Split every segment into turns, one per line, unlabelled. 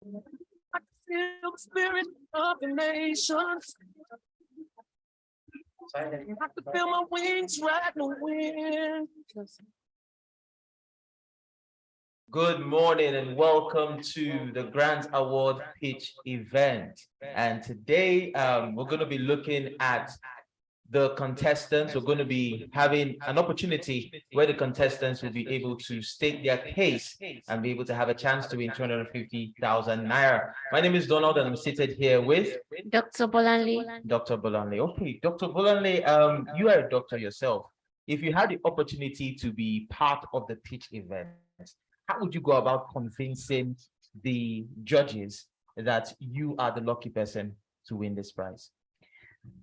I can feel the spirit of the nations. I can feel my wings riding the wind. Good morning and welcome to the Grant Award Pitch event. And today we're going to be looking at the contestants. We're going to be having an opportunity where the contestants will be able to state their case and be able to have a chance to win 250,000 naira. My name is Donald and I'm seated here with
Dr. Bolanli.
Dr. Bolanle. Okay, Dr. Bolanle, you are a doctor yourself. If you had the opportunity to be part of the pitch event, how would you go about convincing the judges that you are the lucky person to win this prize?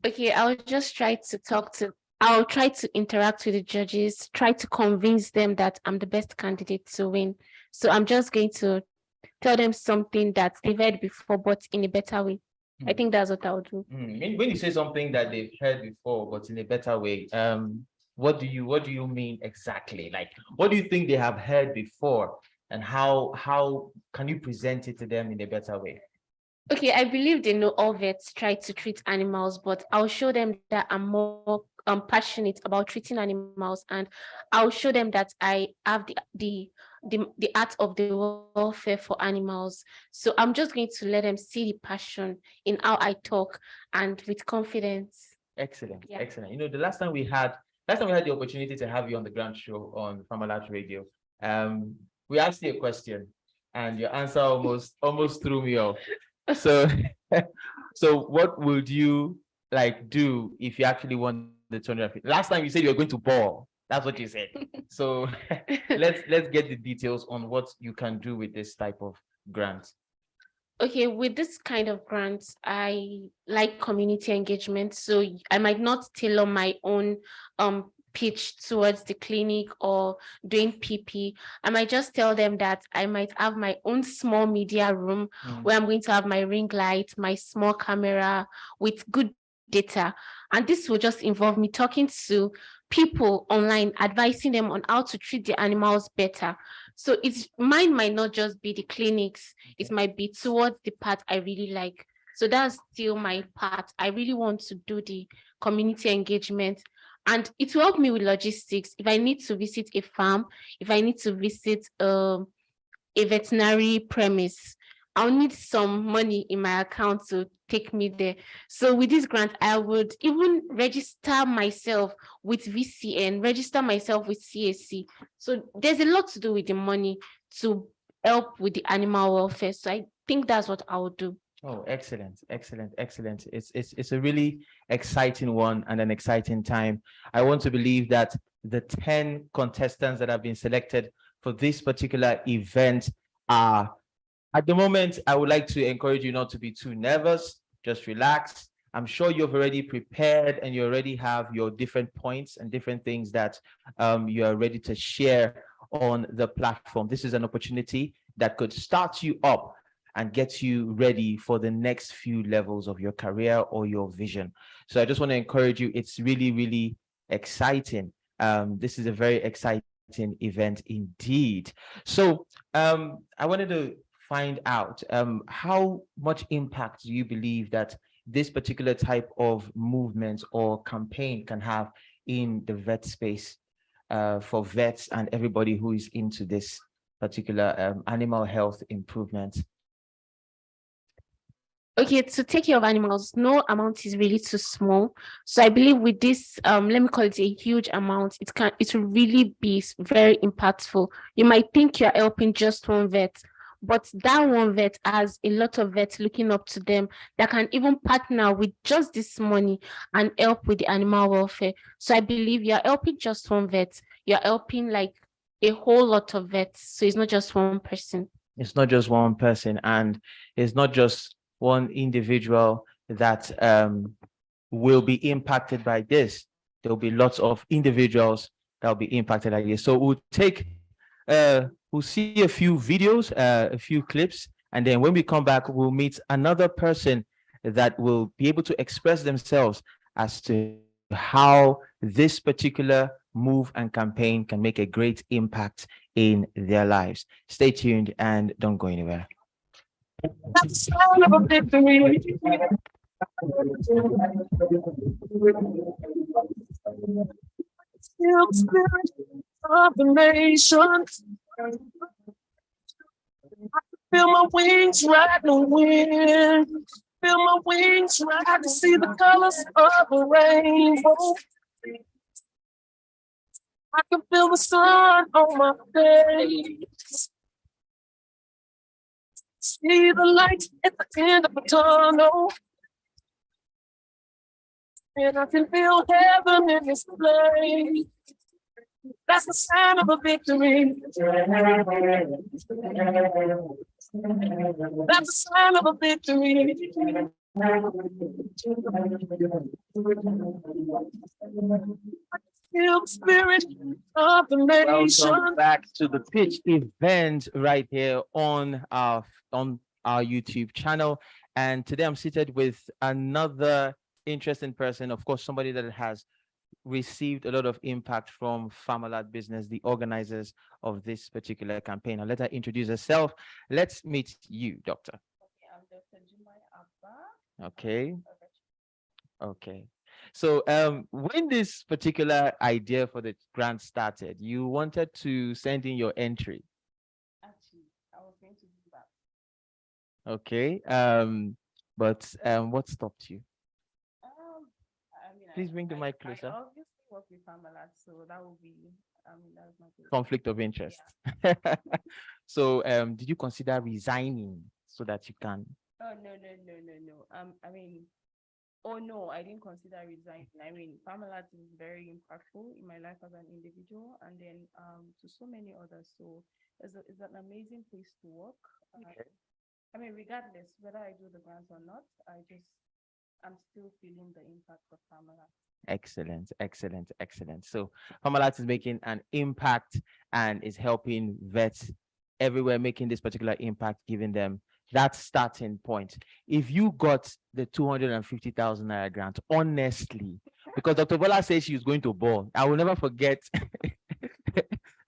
Okay, I'll try to interact with the judges, try to convince them that I'm the best candidate to win. So I'm just going to tell them something that they've heard before, but in a better way. I think that's what I'll do.
When you say something that they've heard before, but in a better way, what do you mean exactly? Like, what do you think they have heard before, and how can you present it to them in a better way?
Okay, I believe they know all vets try to treat animals, but I'll show them that I'm more passionate about treating animals, and I'll show them that I have the art of the welfare for animals. So I'm just going to let them see the passion in how I talk and with confidence.
Excellent, yeah. Excellent. You know, the last time we had the opportunity to have you on the Grand Show on Famalat Radio, we asked you a question, and your answer almost threw me off. So, so what would you like do if you actually won the 250? Last time you said you were going to ball. That's what you said. So let's get the details on what you can do with this type of grant.
Okay, with this kind of grants, I like community engagement. So I might not tailor my own pitch towards the clinic or doing PP. I might just tell them that I might have my own small media room where I'm going to have my ring light, my small camera with good data. And this will just involve me talking to people online, advising them on how to treat the animals better. So mine might not just be the clinics, it might be towards the part I really like. So that's still my part. I really want to do the community engagement. And it will help me with logistics. If I need to visit a farm, if I need to visit a veterinary premise, I'll need some money in my account to take me there. So with this grant, I would even register myself with VCN, register myself with CAC. So there's a lot to do with the money to help with the animal welfare. So I think that's what I would do.
Oh, excellent, excellent, excellent. It's a really exciting one and an exciting time. I want to believe that the 10 contestants that have been selected for this particular event are, at the moment, I would like to encourage you not to be too nervous. Just relax. I'm sure you've already prepared and you already have your different points and different things that you are ready to share on the platform. This is an opportunity that could start you up and get you ready for the next few levels of your career or your vision. So I just want to encourage you. It's really, really exciting. This is a very exciting event indeed. So I wanted to find out how much impact do you believe that this particular type of movement or campaign can have in the vet space for vets and everybody who is into this particular animal health improvement?
Okay, to take care of animals, no amount is really too small. So I believe with this, let me call it a huge amount, it will really be very impactful. You might think you're helping just one vet, but that one vet has a lot of vets looking up to them that can even partner with just this money and help with the animal welfare. So I believe you're helping just one vet, you're helping like a whole lot of vets. So it's not just one person.
It's not just one person, and it's not just one individual that will be impacted by this. There will be lots of individuals that will be impacted by this. So we'll see a few videos, a few clips, and then when we come back, we'll meet another person that will be able to express themselves as to how this particular move and campaign can make a great impact in their lives. Stay tuned and don't go anywhere.
That's the sound of a victory. Still the spirit of the nations. Feel my wings riding the wind. Feel my wings riding. I can see the colors of the rainbow. I can feel the sun on my face. See the light at the end of the tunnel. And I can feel heaven in this place. That's the sign of a victory. That's the sign of a victory. Feel the spirit of the nation.
Welcome back to the pitch event right here on our YouTube channel. And today I'm seated with another interesting person, of course, somebody that has received a lot of impact from Farmerlad Business, the organizers of this particular campaign. I'll let her introduce herself. Let's meet you, Doctor.
Okay, I'm Dr. Jumai Abba.
Okay. Okay. So when this particular idea for the grant started, you wanted to send in your entry.
Actually, I was going to do that.
Okay. But what stopped you?
I mean,
Please bring the mic closer.
I obviously work with Farmerlad, so that would be, that's not good.
Conflict of interest. So did you consider resigning so that you can?
Oh, no. I mean, oh no, I didn't consider resigning. I mean, Farmerlad is very impactful in my life as an individual, and then to so many others. So it's an amazing place to work.
Okay.
I mean, regardless whether I do the grants or not, I'm still feeling the impact of Farmerlad.
Excellent, excellent, excellent. So Farmerlad is making an impact and is helping vets everywhere, making this particular impact, giving them that starting point. If you got the 250,000 naira grant, honestly, because Dr. Bola says she was going to ball, I will never forget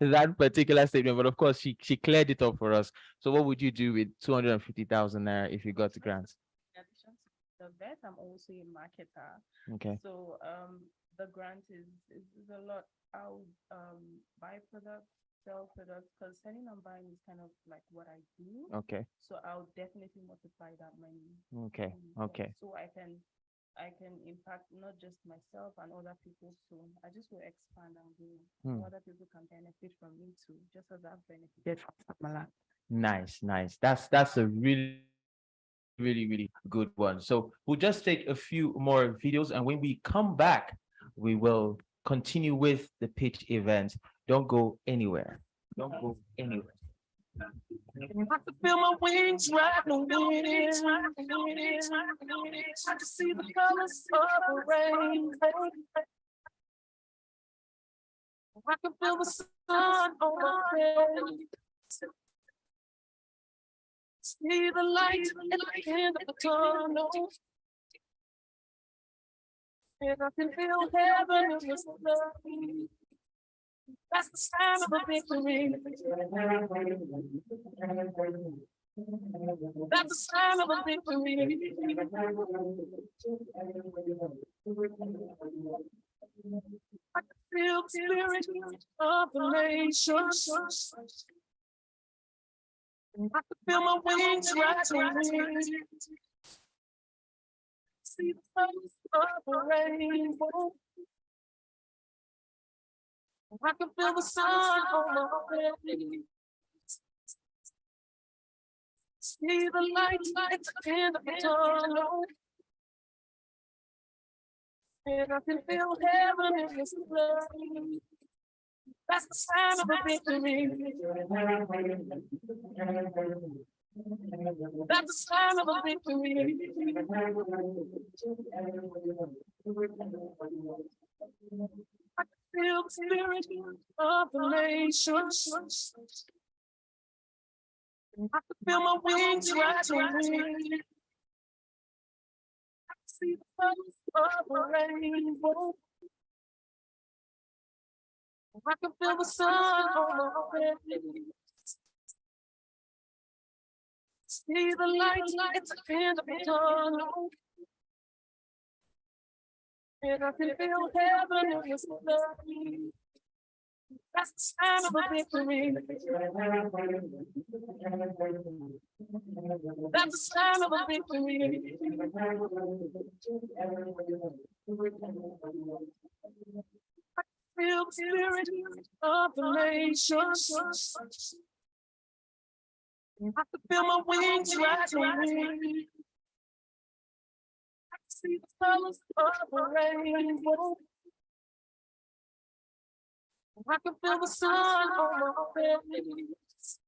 that particular statement. But of course, she cleared it up for us. So what would you do with 250,000 naira if you got the grant?
In addition to the vet, I'm also a marketer.
Okay.
So the grant is a lot. I'll buy products, sell products, because selling and buying is kind of like what I do.
Okay.
So I'll definitely multiply that money.
Okay. Okay.
So I can impact not just myself and other people soon. I just will expand and grow. So other people can benefit from me too, just as I've benefited from Farmerlad.
Nice, nice. That's a really, really good one. So we'll just take a few more videos, and when we come back, we will continue with the pitch event. Don't go anywhere. Don't go anywhere.
I can feel my wings riding the wind. I can see the colors of the rainbow. I can feel the sun on my face. See the light at the end of the tunnel. And I can feel heaven in this place. That's the sign of a victory. That's the sign of a victory. I can feel the spirit of the nations. I can feel my wings rising. See the colors of the rainbow. I can feel the sun on my face. See the light at the end of the tunnel. And I can feel heaven in this place. That's the sign of a victory. That's the sign of a victory. I can feel the spirit of the nations. I can feel my wings rising. I can see the colors of the rainbow. I can feel the sun on my face. See the light at the end of the tunnel. And I can feel heaven in this love. That's the sign of a victory. That's the sign of a victory. I feel the spirit of the nations. I can feel my wings rising. I can see the colors of the rainbow. I can feel the sun on my face.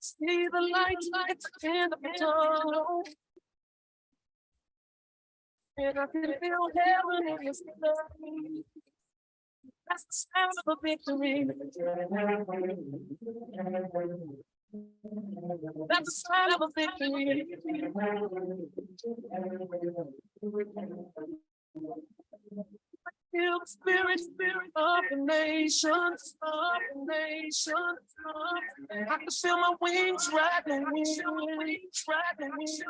See the light at the end of the tunnel. And I can feel heaven in this love. That's the sound of a victory. That's the sound of a victory. Feel the spirit of the nations, of the nations. I can feel my wings riding, wings riding, wings.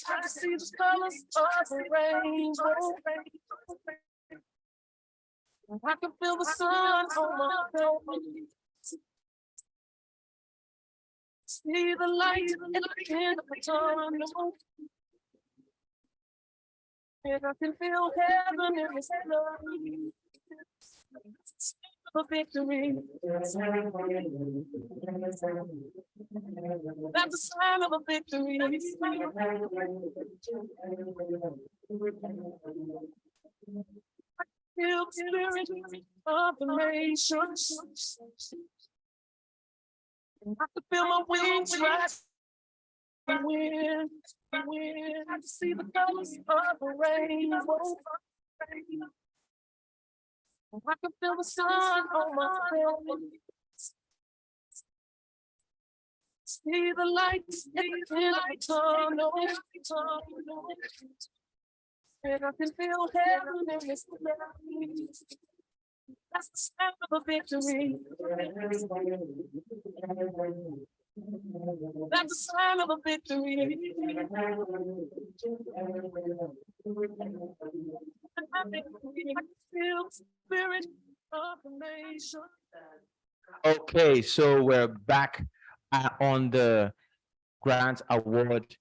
I can see the colors of the rainbow. I can feel the sun on my face. See the light at the end of the tunnel. And I can feel heaven in this love. A victory. That's a sign of a victory. I feel the spirit of the nations. I can feel my wings rise. Wind. I can see the colors of the rainbow. I can feel the sun on my face. See the light at the end of the tunnel. And I can feel heaven in this place. That's the sound of a victory. That's the sign of a victory. I feel the spirit of the nation.
Okay, so we're back on the Grant Award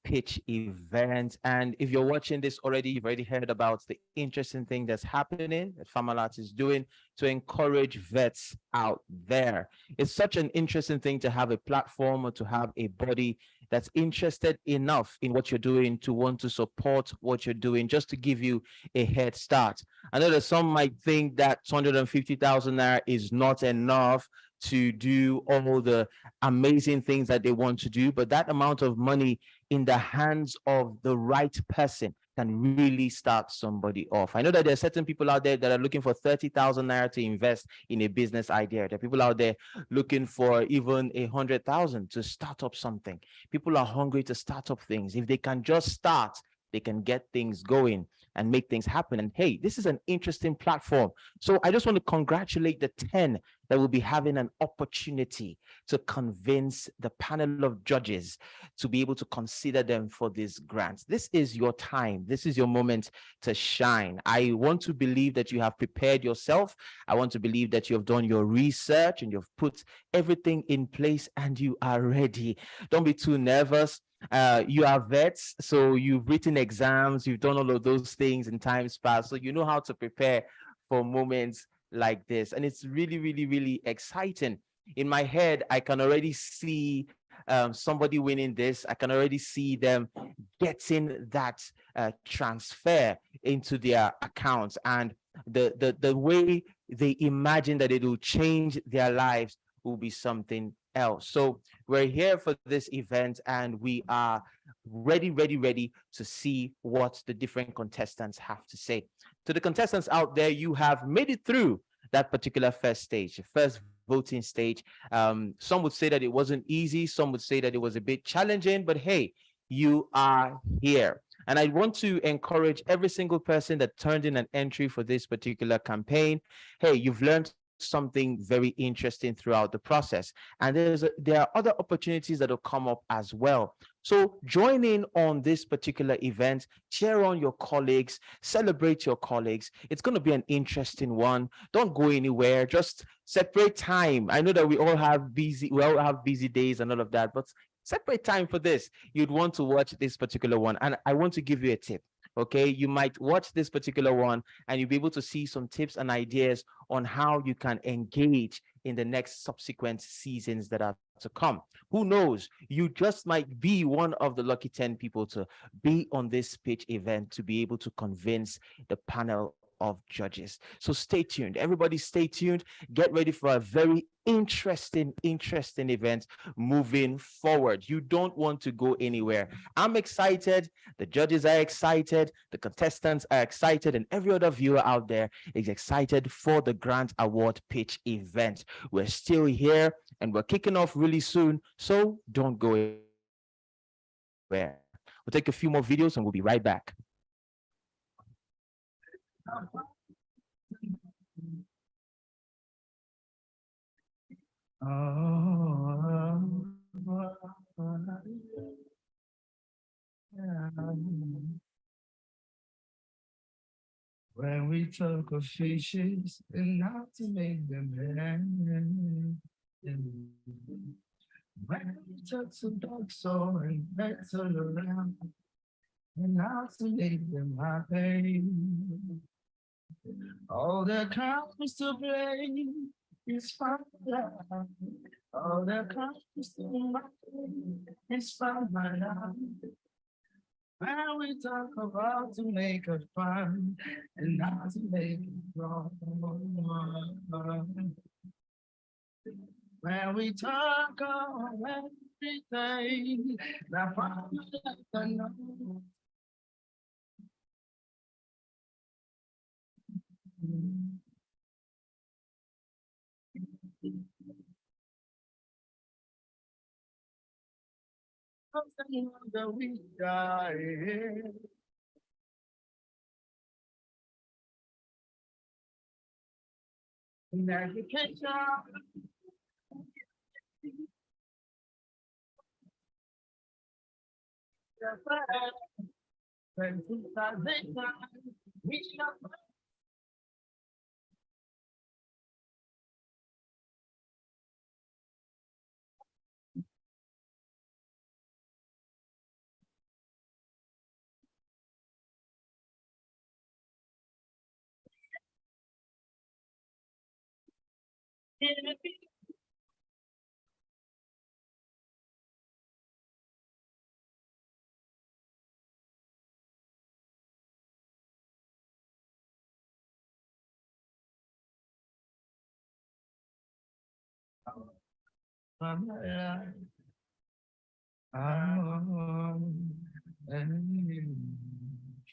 pitch event. And if you're watching this already, you've already heard about the interesting thing that's happening that Farmalat is doing to encourage vets out there. It's such an interesting thing to have a platform or to have a body that's interested enough in what you're doing to want to support what you're doing, just to give you a head start. I know that some might think that 250,000 naira is not enough to do all the amazing things that they want to do, but that amount of money in the hands of the right person can really start somebody off. I know that there are certain people out there that are looking for 30,000 naira to invest in a business idea. There are people out there looking for even 100,000 to start up something. People are hungry to start up things. If they can just start, they can get things going and make things happen. And hey, this is an interesting platform. So I just want to congratulate the 10 that will be having an opportunity to convince the panel of judges to be able to consider them for these grants. This is your time. This is your moment to shine. I want to believe that you have prepared yourself. I want to believe that you have done your research and you've put everything in place and you are ready. Don't be too nervous. You are vets, so you've written exams, you've done all of those things in times past, so you know how to prepare for moments like this. And it's really, really, really exciting. In my head, I can already see somebody winning this. I can already see them getting that transfer into their accounts, and the way they imagine that it will change their lives will be something else. So we're here for this event and we are ready to see what the different contestants have to say. To the contestants out there, you have made it through that particular first stage, first voting stage. Some would say that it wasn't easy. Some would say that it was a bit challenging, but hey, you are here. And I want to encourage every single person that turned in an entry for this particular campaign. Hey, you've learned something very interesting throughout the process. And there are other opportunities that will come up as well. So join in on this particular event, cheer on your colleagues, celebrate your colleagues. It's going to be an interesting one. Don't go anywhere. Just separate time. I know that we all have busy days and all of that, but separate time for this. You'd want to watch this particular one. And I want to give you a tip. Okay, you might watch this particular one and you'll be able to see some tips and ideas on how you can engage in the next subsequent seasons that are to come. Who knows? You just might be one of the lucky 10 people to be on this pitch event to be able to convince the panel of judges. So stay tuned. Everybody stay tuned. Get ready for a very interesting event moving forward. You don't want to go anywhere. I'm excited. The judges are excited. The contestants are excited. And every other viewer out there is excited for the Grant Award pitch event. We're still here and we're kicking off really soon. So don't go anywhere. We'll take a few more videos and we'll be right back.
When we talk of fishes and how to make them land. When we talk some dogs and bats all around and how to make them happy. All that comes to play is fun. All that comes to play is fun. When we talk about to make it fun and not to make it wrong. When we talk of everything, that fun I know. That we die in education.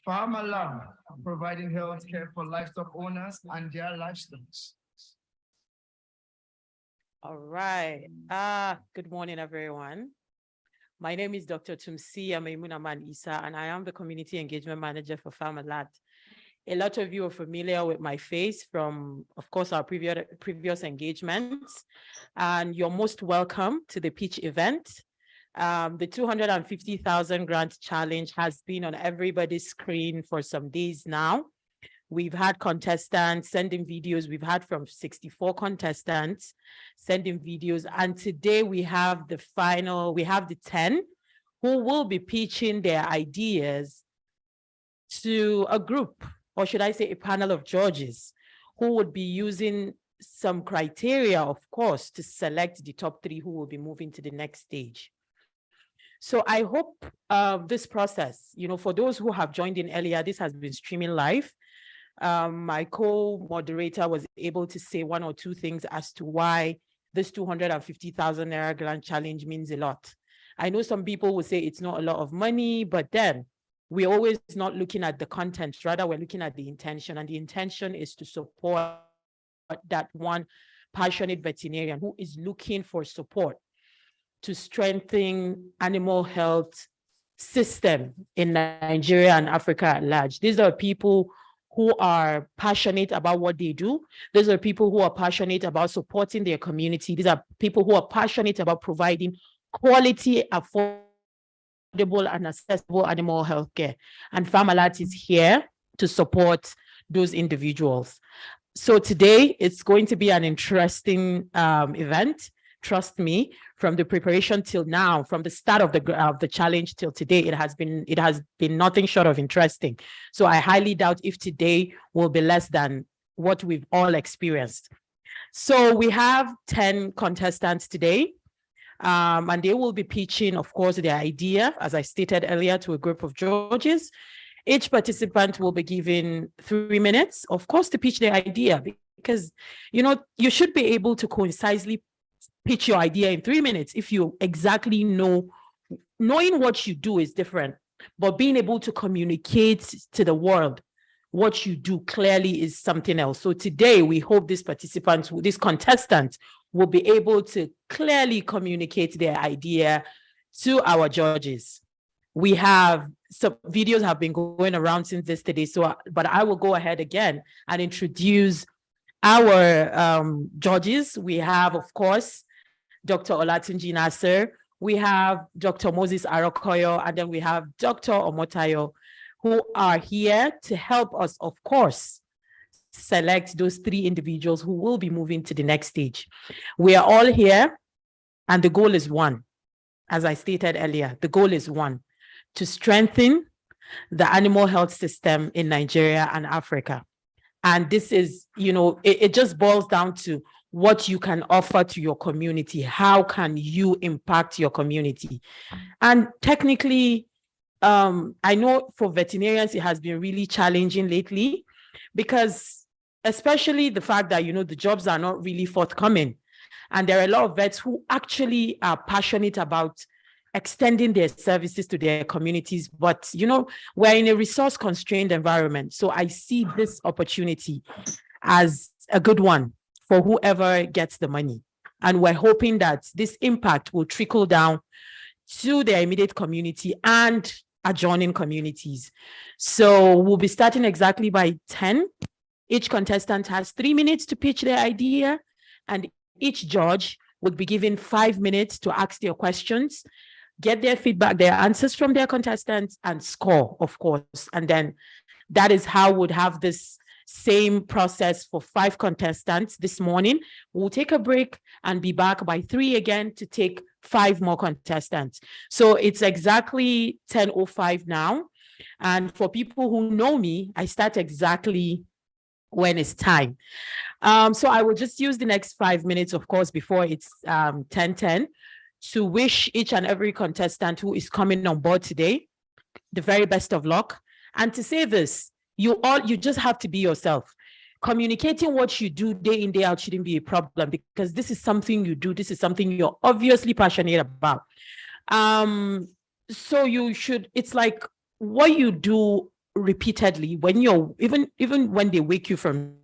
Farmer Lab, providing health care for livestock owners and their livestock.
All right. Good morning, everyone. My name is Dr. Tumsi Mohammed Aisha, and I am the Community Engagement Manager for Farmer Lab. A lot of you are familiar with my face from, of course, our previous engagements, and you're most welcome to the pitch event. The 250,000 grant challenge has been on everybody's screen for some days now. We've had contestants sending videos. We've had from 64 contestants sending videos. And today we have the 10 who will be pitching their ideas to a group, or should I say a panel of judges, who would be using some criteria, of course, to select the top 3 who will be moving to the next stage. So I hope this process, for those who have joined in earlier, this has been streaming live. My co-moderator was able to say 1 or 2 things as to why this 250,000 Naira grant challenge means a lot. I know some people will say it's not a lot of money, but then we're always not looking at the content, rather we're looking at the intention, and the intention is to support that one passionate veterinarian who is looking for support to strengthen animal health system in Nigeria and Africa at large. These are people who are passionate about what they do. These are people who are passionate about supporting their community. These are people who are passionate about providing quality, affordable, and accessible animal health care. And Farmalat is here to support those individuals. So today it's going to be an interesting event. Trust me, from the preparation till now, from the start of the challenge till today, it has been nothing short of interesting. So I highly doubt if today will be less than what we've all experienced. So we have 10 contestants today, and they will be pitching, of course, their idea, as I stated earlier, to a group of judges. Each participant will be given 3 minutes, of course, to pitch their idea, because you should be able to concisely pitch your idea in 3 minutes if you exactly knowing what you do is different, but being able to communicate to the world what you do clearly is something else. So today we hope these contestants will be able to clearly communicate their idea to our judges. We have some videos have been going around since yesterday, but I will go ahead again and introduce our judges. We have, of course, Dr. Olatunji Nasser, we have Dr. Moses Arokoyo, and then we have Dr. Omotayo, who are here to help us, of course, select those 3 individuals who will be moving to the next stage. We are all here, and the goal is one. As I stated earlier, the goal is one: to strengthen the animal health system in Nigeria and Africa. And this is, it just boils down to what you can offer to your community. How can you impact your community? And technically, I know for veterinarians, it has been really challenging lately, because especially the fact that, the jobs are not really forthcoming. And there are a lot of vets who actually are passionate about extending their services to their communities. But, we're in a resource constrained environment. So I see this opportunity as a good one for whoever gets the money. And we're hoping that this impact will trickle down to their immediate community and adjoining communities. So we'll be starting exactly by 10. Each contestant has 3 minutes to pitch their idea, and each judge would be given 5 minutes to ask their questions, get their feedback, their answers from their contestants, and score, of course. And then that is how we'd have this same process for 5 contestants this morning. We'll take a break and be back by 3 again to take 5 more contestants. So it's exactly 10:05 now. And for people who know me, I start exactly when it's time. So I will just use the next 5 minutes, of course, before it's 10:10, to wish each and every contestant who is coming on board today the very best of luck. And to say this, you just have to be yourself. Communicating what you do day in, day out shouldn't be a problem, because this is something you do. This is something you're obviously passionate about. So it's like what you do repeatedly when even when they wake you from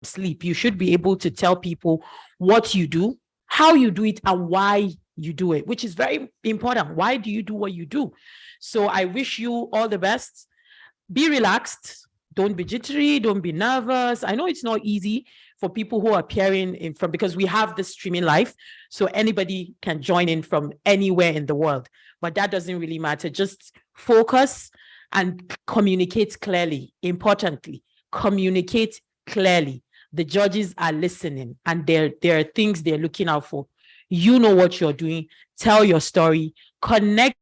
sleep, you should be able to tell people what you do, how you do it, and why you do it, which is very important. Why do you do what you do? So I wish you all the best. Be relaxed. Don't be jittery. Don't be nervous. I know it's not easy for people who are appearing because we have this streaming live, so anybody can join in from anywhere in the world. But that doesn't really matter. Just focus and communicate clearly. Importantly, communicate clearly. The judges are listening, and there are things they're looking out for. You know what you're doing. Tell your story. Connect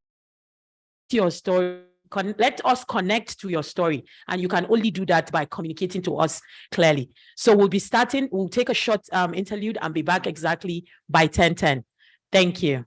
your story. Let us connect to your story. And you can only do that by communicating to us clearly. So we'll be starting. We'll take a short interlude and be back exactly by 10:10. Thank you.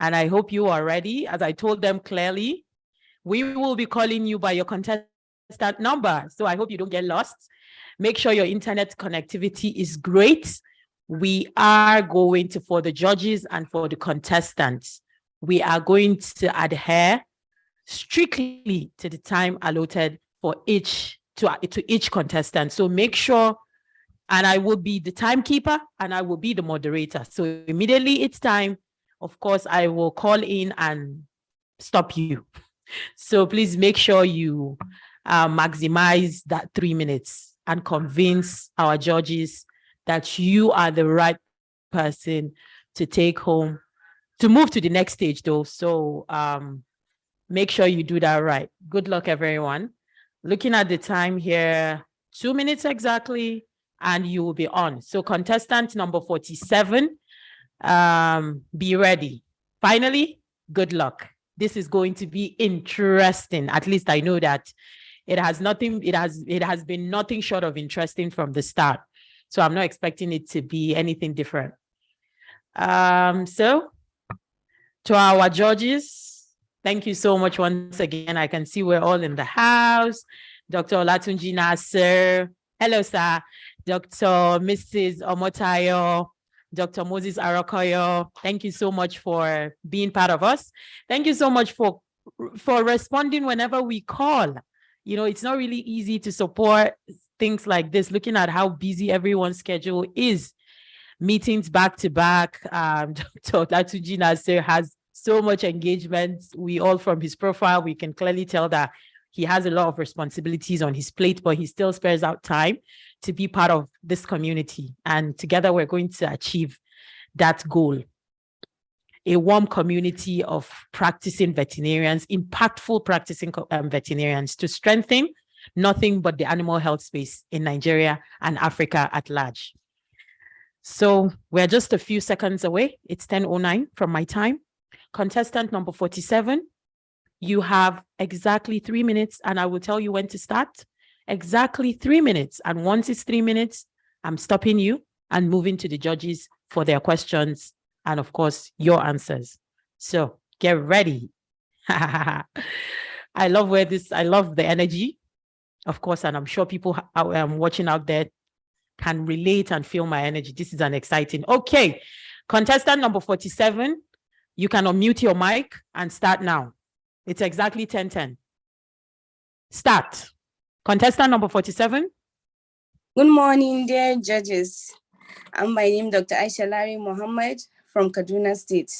And I hope you are ready. As I told them clearly, we will be calling you by your contestant number. So I hope you don't get lost. Make sure your internet connectivity is great. We are going to, for the judges and for the contestants, we are going to adhere strictly to the time allotted for each to each contestant. So make sure, and I will be the timekeeper and I will be the moderator. So immediately it's time, of course, I will call in and stop you. So please make sure you maximize that 3 minutes and convince our judges that you are the right person to take home, to move to the next stage though. So make sure you do that right. Good luck, everyone. Looking at the time here, 2 minutes exactly, and you will be on. So contestant number 47, be ready. Finally, good luck. This is going to be interesting. At least I know that it has been nothing short of interesting from the start. So I'm not expecting it to be anything different. So to our judges, thank you so much once again. I can see we're all in the house. Dr. Olatunji Nasser. Hello, sir. Dr. Mrs. Omotayo. Dr. Moses Arakoyo. Thank you so much for being part of us. Thank you so much for responding whenever we call. You know, it's not really easy to support things like this, looking at how busy everyone's schedule is. Meetings back to back. Dr. Olatunji Nasser has so much engagement. We all, from his profile, we can clearly tell that he has a lot of responsibilities on his plate, but he still spares out time to be part of this community. And together we're going to achieve that goal. A warm community of practicing veterinarians, impactful practicing veterinarians to strengthen nothing but the animal health space in Nigeria and Africa at large. So we're just a few seconds away. It's 10:09 from my time. Contestant number 47, you have exactly 3 minutes, and I will tell you when to start. Exactly 3 minutes. And once it's 3 minutes, I'm stopping you and moving to the judges for their questions and, of course, your answers. So get ready. I love the energy, of course, and I'm sure people watching out there can relate and feel my energy. This is an exciting. Okay, contestant number 47, you can unmute your mic and start now. It's exactly 10:10. Start. Contestant number 47.
Good morning, dear judges. I'm my name Dr. Aisha Mohammed from Kaduna State,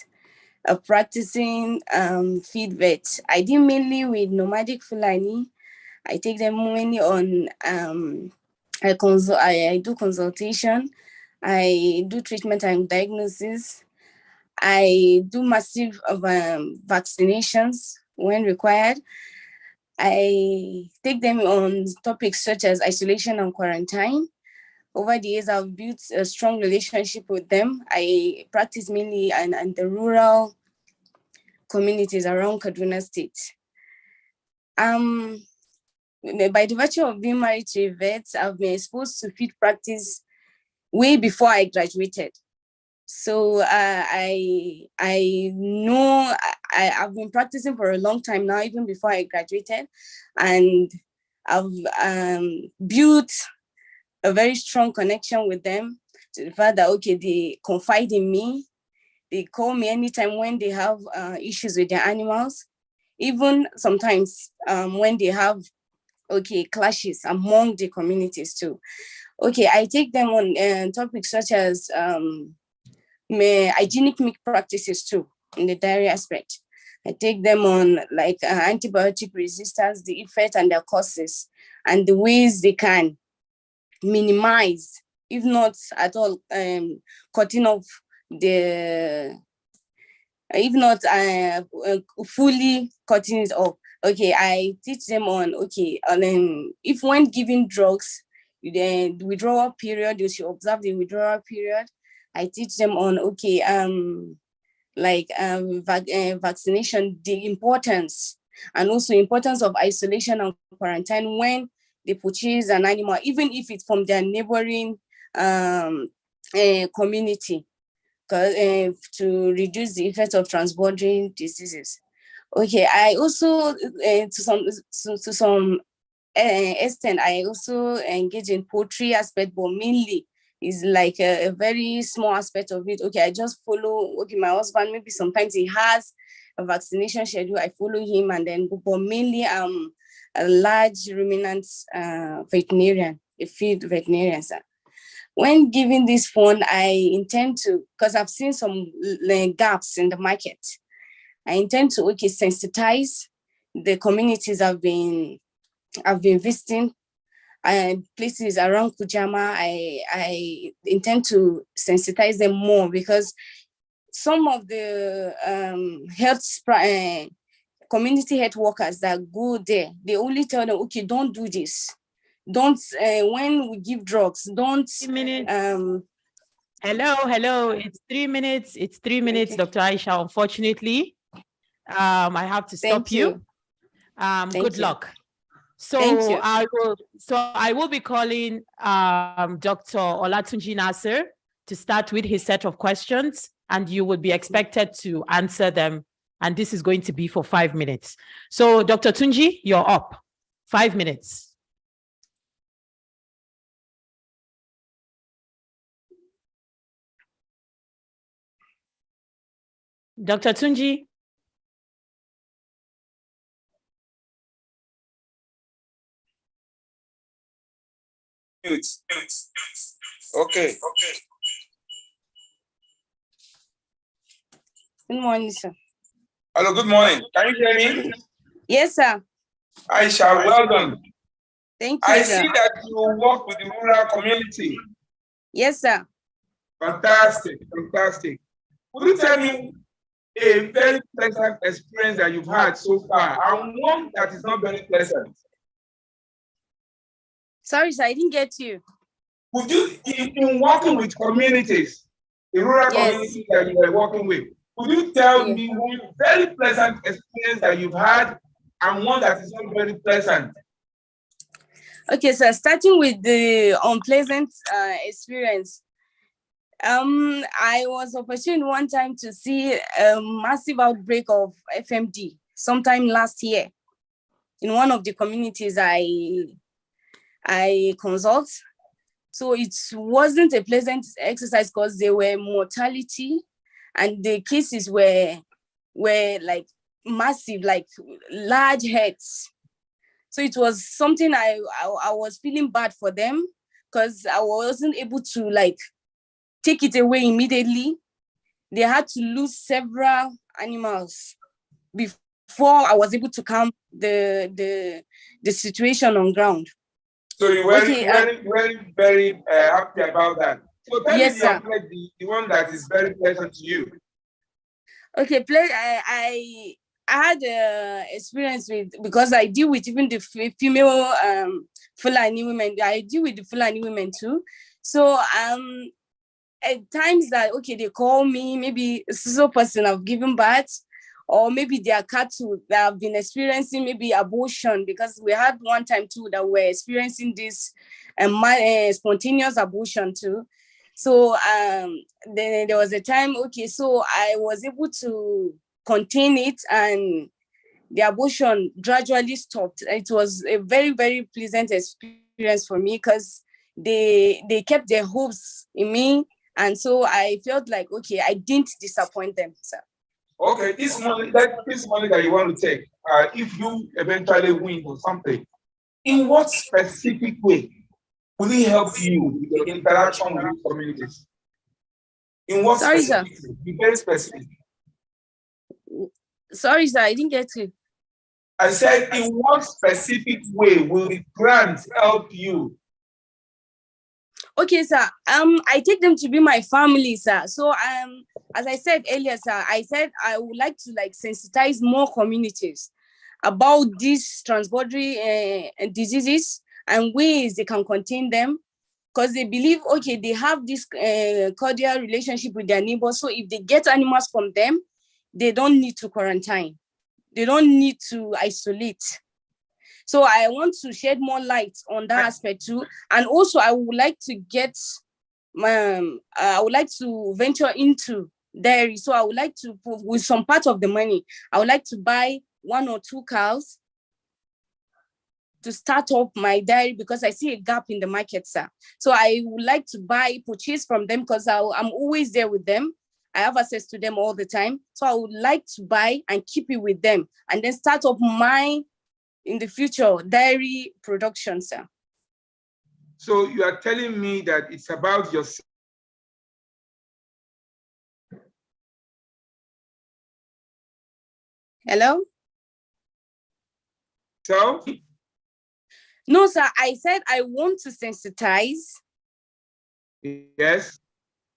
a practicing feed vet. I deal mainly with nomadic Fulani. I take them mainly on, I do consultation, I do treatment and diagnosis, I do massive vaccinations when required. I take them on topics such as isolation and quarantine. Over the years, I've built a strong relationship with them. I practice mainly in the rural communities around Kaduna State. By the virtue of being married to a vet, I've been exposed to feed practice way before I graduated. So I know I've been practicing for a long time now, even before I graduated, and I've built a very strong connection with them, to the fact that, okay, they confide in me. They call me anytime when they have issues with their animals, even sometimes when they have, okay, clashes among the communities too. Okay, I take them on topics such as hygienic milk practices too, in the dairy aspect. I take them on like antibiotic resistance, the effect and their causes, and the ways they can minimize, if not at all, cutting off the, if not fully cutting it off. Okay, I teach them on, okay, and then if when giving drugs, then the withdrawal period, you should observe the withdrawal period. I teach them on, okay, vaccination, the importance, and also importance of isolation and quarantine when they purchase an animal, even if it's from their neighboring community. to reduce the effect of transborder diseases. Okay, I also to some extent, I also engage in poultry aspect, but mainly is like a very small aspect of it. Okay, I just follow. Okay, my husband, maybe sometimes he has a vaccination schedule. I follow him, and then, but mainly I'm a large ruminant veterinarian, a field veterinarian, sir. When giving this fund, I intend to, because I've seen some gaps in the market. I intend to sensitize the communities I've been visiting and places around Kujama. I intend to sensitize them more, because some of the community health workers that go there, they only tell them, okay, don't do this. Don't, when we give drugs, don't.
3 minutes. Hello. It's 3 minutes. It's 3 minutes, Dr. Aisha. Unfortunately, I have to stop you. Good luck. So I will be calling Dr. Olatunji Nasser to start with his set of questions, and you will be expected to answer them. And this is going to be for 5 minutes. So Dr. Tunji, you're up. 5 minutes. Dr. Tunji.
Okay.
Good morning, sir.
Hello, good morning. Can you hear me?
Yes, sir.
Aisha, well done.
Thank you,
I
sir.
see that you work with the rural community.
Yes, sir.
Fantastic. Would you tell me a very pleasant experience that you've had so far, and one that is not very pleasant?
Sorry, sir, I didn't get you.
Would you, in working with communities, the rural communities that you were working with, would you tell me one very pleasant experience that you've had and one that is not very pleasant?
Okay, so starting with the unpleasant experience, I was opportune one time to see a massive outbreak of FMD sometime last year in one of the communities I consult. So it wasn't a pleasant exercise because there were mortality and the cases were like massive, like large heads. So it was something I was feeling bad for them, because I wasn't able to like take it away immediately. They had to lose several animals before I was able to calm the situation on ground.
So you were very happy about that. So tell me the one that is very pleasant to you.
Okay, I had experience with, because I deal with even the female Fulani women. I deal with the Fulani women too. So at times that, okay, they call me, maybe so person have given birth, or maybe their cattle that have been experiencing maybe abortion, because we had one time too that we're experiencing this spontaneous abortion too. So then there was a time, okay, so I was able to contain it and the abortion gradually stopped. It was a very, very pleasant experience for me, because they kept their hopes in me. And so I felt like, okay, I didn't disappoint them, sir.
Okay, this money that you want to take, if you eventually win or something, in what specific way will it help you with your interaction with your communities? In what specific way? Be very specific.
Sorry, sir, I didn't get you.
I said, in what specific way will the grant help you?
Okay, sir. I take them to be my family, sir. So as I said earlier, sir, I said I would like to like sensitize more communities about these transborder diseases and ways they can contain them, because they believe, okay, they have this cordial relationship with their neighbors. So if they get animals from them, they don't need to quarantine. They don't need to isolate. So I want to shed more light on that aspect too. And also I would like to get I would like to venture into dairy. So I would like to, with some part of the money, I would like to buy 1 or 2 cows to start up my dairy because I see a gap in the market, sir. So I would like to purchase from them because I'm always there with them. I have access to them all the time. So I would like to buy and keep it with them and then start up in the future, dairy production, sir.
So you are telling me that it's about yourself.
Hello?
So?
No, sir, I said I want to sensitize.
Yes.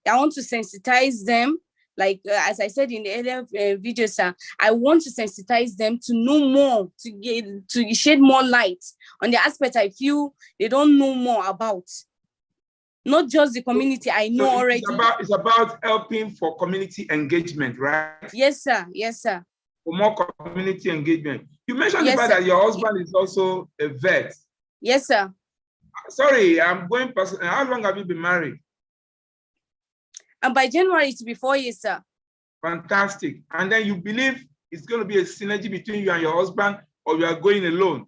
I want to sensitize them. Like, as I said in the earlier video, sir, I want to sensitize them to know more, to shed more light on the aspect I feel they don't know more about. Not just the community I know already.
It's about helping for community engagement, right?
Yes, sir. Yes, sir.
For more community engagement. You mentioned the fact that your husband is also a vet.
Yes, sir.
Sorry, I'm going personal. How long have you been married?
And by January, it will be 4 years, sir.
Fantastic. And then you believe it's going to be a synergy between you and your husband, or you are going alone?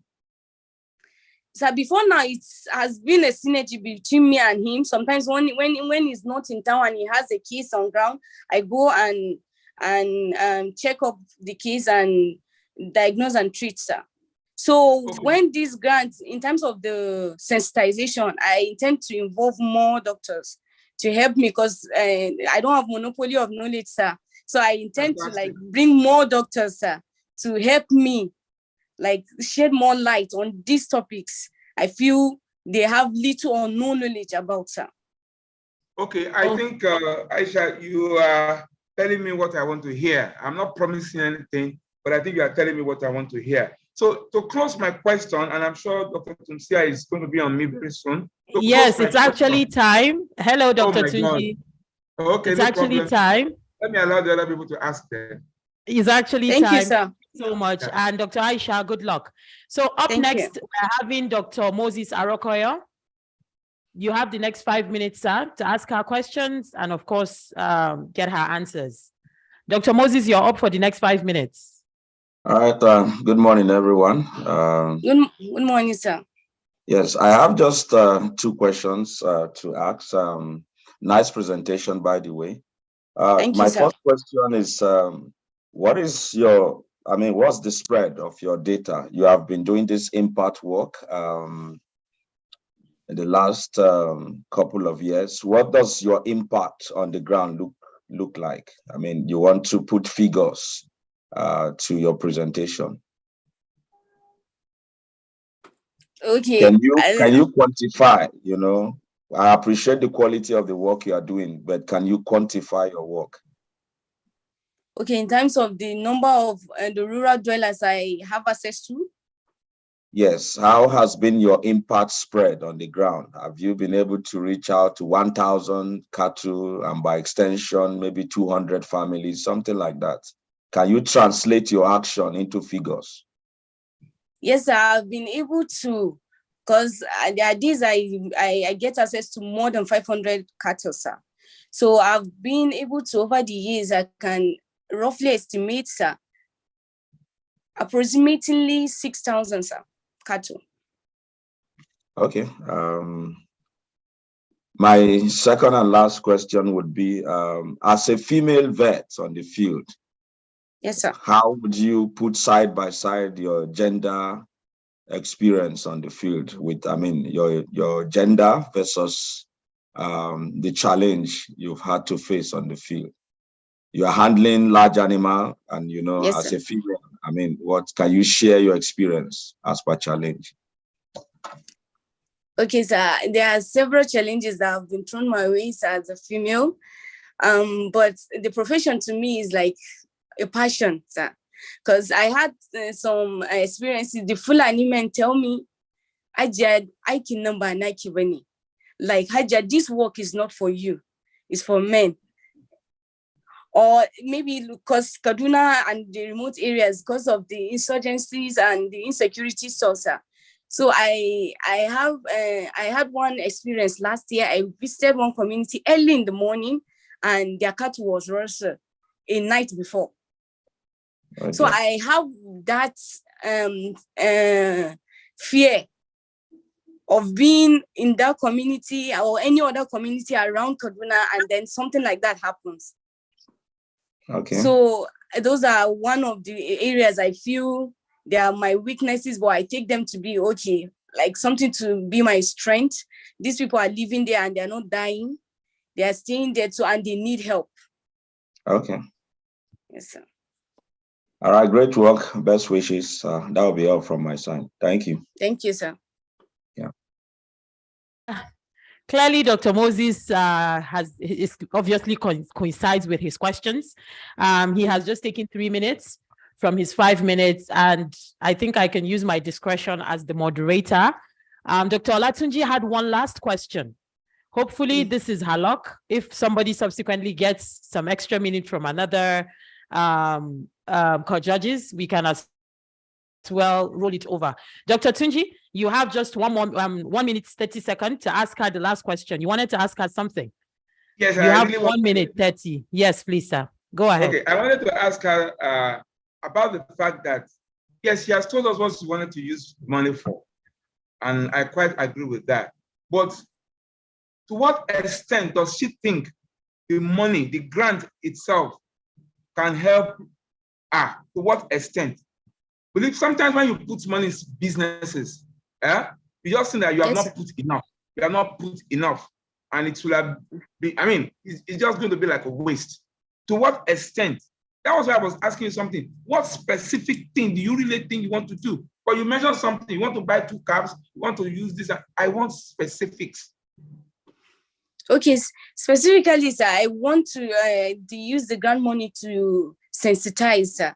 So before now, it has been a synergy between me and him. Sometimes when he's not in town and he has a case on ground, I go and check up the case and diagnose and treat, sir. So when these grants, in terms of the sensitization, I intend to involve more doctors to help me because I don't have monopoly of knowledge, sir. So I intend to bring more doctors, sir, to help me shed more light on these topics I feel they have little or no knowledge about, sir.
Okay, I think, Aisha, you are telling me what I want to hear. I'm not promising anything, but I think you are telling me what I want to hear. So to close my question, and I'm sure Dr. Tunsia is going to be on me very soon.
Yes, it's actually time. Hello, Dr. Tunji.
Okay,
it's actually time.
Let me allow the other people to ask them.
It's actually
time.
Thank
you, sir.
So much. Yeah. And Dr. Aisha, good luck. So up next, we're having Dr. Moses Arokoyo. You have the next 5 minutes, sir, to ask her questions and, of course, get her answers. Dr. Moses, you're up for the next 5 minutes.
All right. Good morning, everyone.
Good morning, sir.
Yes, I have just 2 questions to ask. Nice presentation, by the way.
Thank you,
my
sir.
first question is, what's the spread of your data? You have been doing this impact work in the last couple of years. What does your impact on the ground look like? I mean, you want to put figures to your presentation.
Okay.
Can you quantify, I appreciate the quality of the work you are doing, but can you quantify your work?
Okay, in terms of the number of the rural dwellers I have access to?
Yes. How has been your impact spread on the ground? Have you been able to reach out to 1,000 cattle and by extension, maybe 200 families, something like that? Can you translate your action into figures?
Yes, I've been able to, because there are days I get access to more than 500 cattle, sir. So I've been able to, over the years, I can roughly estimate, sir, approximately 6,000, sir, cattle.
Okay. My second and last question would be, as a female vet on the field,
yes, sir,
how would you put side by side your gender experience on the field with, your gender versus the challenge you've had to face on the field? You are handling large animal and,
yes,
as
sir.
a female, what can you share your experience as per challenge?
Okay, sir, there are several challenges that have been thrown my way as a female, but the profession to me is like a passion, sir, because I had some experiences. The Fulani men tell me, Haja, I can number Nike Bani. Like, Haja, this work is not for you, it's for men. Or maybe because Kaduna and the remote areas, because of the insurgencies and the insecurity source, So I had one experience last year. I visited one community early in the morning, and their cattle was roasted a night before.
Okay.
So I have that fear of being in that community or any other community around Kaduna, and then something like that happens.
Okay.
So those are one of the areas I feel they are my weaknesses, but I take them to be okay, like something to be my strength. These people are living there and they're not dying. They are staying there too, and they need help.
Okay.
Yes, sir.
All right, great work. Best wishes. That will be all from my side. Thank you.
Thank you, sir.
Yeah.
Clearly, Dr. Moses is obviously coincides with his questions. He has just taken 3 minutes from his 5 minutes, and I think I can use my discretion as the moderator. Dr. Olatunji had one last question. Hopefully, this is her luck. If somebody subsequently gets some extra minute from another co-judges, we can as well roll it over. Dr. Tunji, you have just 1 minute 30 seconds to ask her the last question. You wanted to ask her something.
Yes,
you have really 1 minute 30. Yes, please, sir. Go ahead.
Okay, I wanted to ask her about the fact that, yes, she has told us what she wanted to use money for, and I quite agree with that. But to what extent does she think the money, the grant itself, can help her? To what extent? Believe sometimes when you put money in businesses, you just think that you have not put enough. You have not put enough, and it will have be. I mean, it's just going to be like a waste. To what extent? That was why I was asking you something. What specific thing do you really think you want to do? But you mentioned something. You want to buy 2 cars. You want to use this. I want specifics.
Okay, specifically, sir, I want to use the grant money to sensitize, sir,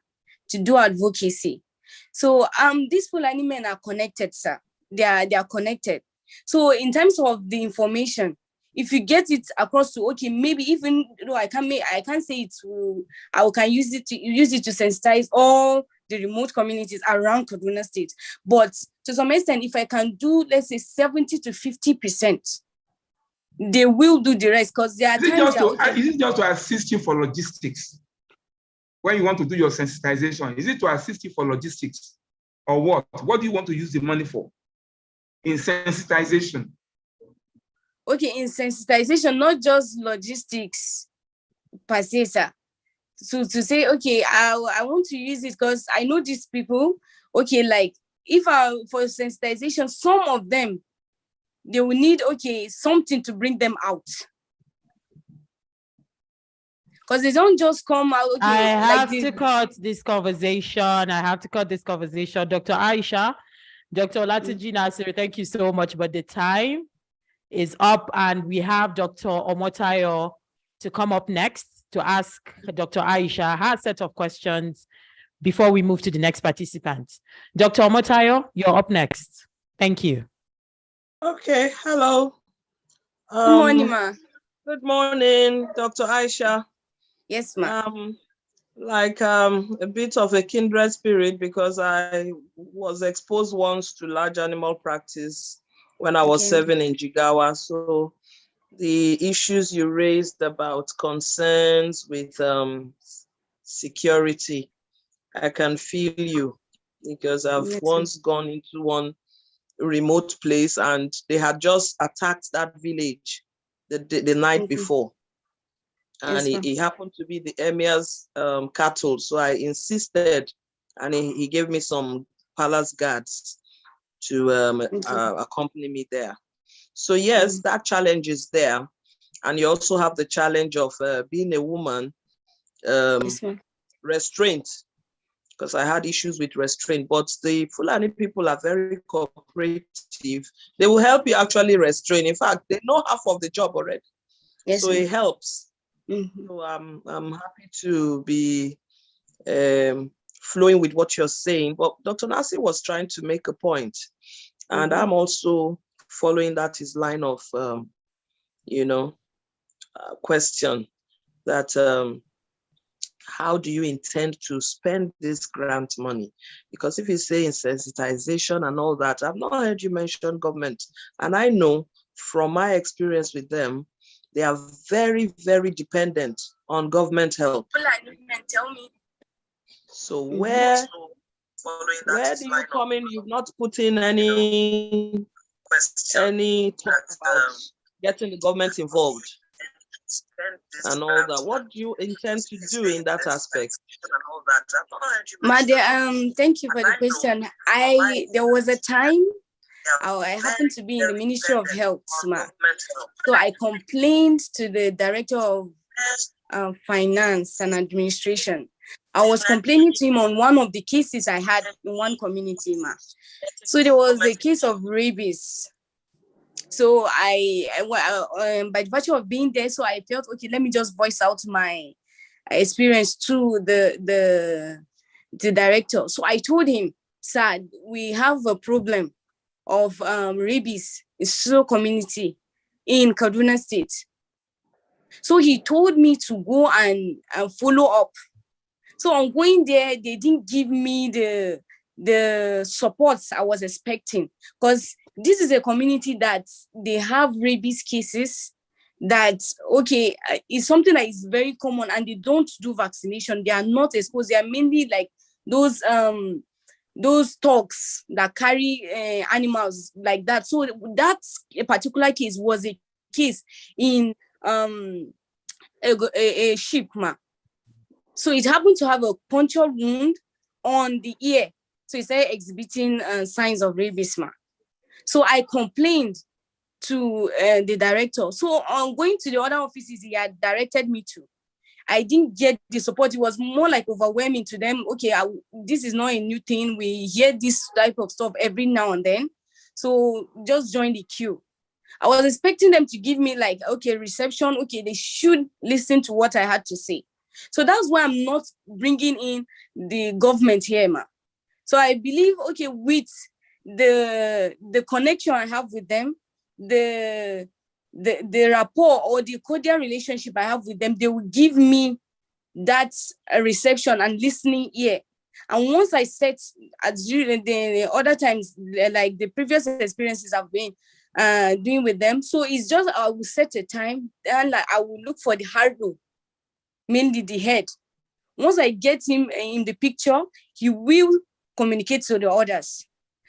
to do advocacy. So these Fulani men are connected, sir. They are connected. So in terms of the information, if you get it across to, okay, maybe even though I can't say it to, I can use it to sensitize all the remote communities around Kaduna State. But to some extent, if I can do, let's say 70 to 50%, they will do the rest, because there are times
is it just to assist you for logistics? When you want to do your sensitization, is it to assist you for logistics or what? What do you want to use the money for in sensitization?
Okay, in sensitization, not just logistics per se, sir. So to say, okay, I want to use it because I know these people, okay, like if for sensitization, some of them, they will need, okay, something to bring them out. Because they don't just come out. Okay,
I have to cut this conversation. Dr. Aisha, Dr. Olatunji Nasir, thank you so much. But the time is up, and we have Dr. Omotayo to come up next to ask Dr. Aisha her set of questions before we move to the next participant. Dr. Omotayo, you're up next. Thank you.
Okay, hello.
Good morning, ma.
Good morning, Dr. Aisha.
Yes, ma'am.
A bit of a kindred spirit, because I was exposed once to large animal practice when I was serving in Jigawa. So the issues you raised about concerns with security, I can feel you, because I've once gone into one remote place and they had just attacked that village the night before. And it happened to be the emir's cattle. So I insisted, and he gave me some palace guards to accompany me there. So yes, that challenge is there. And you also have the challenge of being a woman, restraint, because I had issues with restraint. But the Fulani people are very cooperative. They will help you actually restrain. In fact, they know half of the job already. So it helps. So I'm happy to be flowing with what you're saying. But Dr. Nasir was trying to make a point, and I'm also following that his line of question that how do you intend to spend this grant money? Because if you say sensitization and all that, I've not heard you mention government. And I know from my experience with them, they are very, very dependent on government help. So where do you come in? You've not put in any talk about getting the government involved and all that. What do you intend to do in that aspect?
Thank you for the question. There was a time I happened to be in the Ministry of Health, ma. So I complained to the Director of Finance and Administration. I was complaining to him on one of the cases I had in one community, ma. So there was a case of rabies. So by virtue of being there, so I felt, okay, let me just voice out my experience to the director. So I told him, sir, we have a problem of rabies in so community in Kaduna State. So he told me to go and follow up. So on going there, they didn't give me the support I was expecting, because this is a community that they have rabies cases that, okay, it's something that is very common, and they don't do vaccination. They are not exposed. They are mainly like those dogs that carry animals like that. So that particular case was a case in a sheep, ma. So it happened to have a puncture wound on the ear. So it started exhibiting signs of rabies, ma. So I complained to the director. So on going to the other offices he had directed me to, I didn't get the support. It was more like overwhelming to them. Okay, this is not a new thing. We hear this type of stuff every now and then. So just join the queue. I was expecting them to give me like, okay, reception. Okay, they should listen to what I had to say. So that's why I'm not bringing in the government here, ma. So I believe, okay, with the connection I have with them, the rapport or the cordial relationship I have with them, they will give me that reception and listening ear. And once I set, during the other times, like the previous experiences I've been doing with them, so it's just I will set a time and like, I will look for the hurdle, mainly the head. Once I get him in the picture, he will communicate to the others.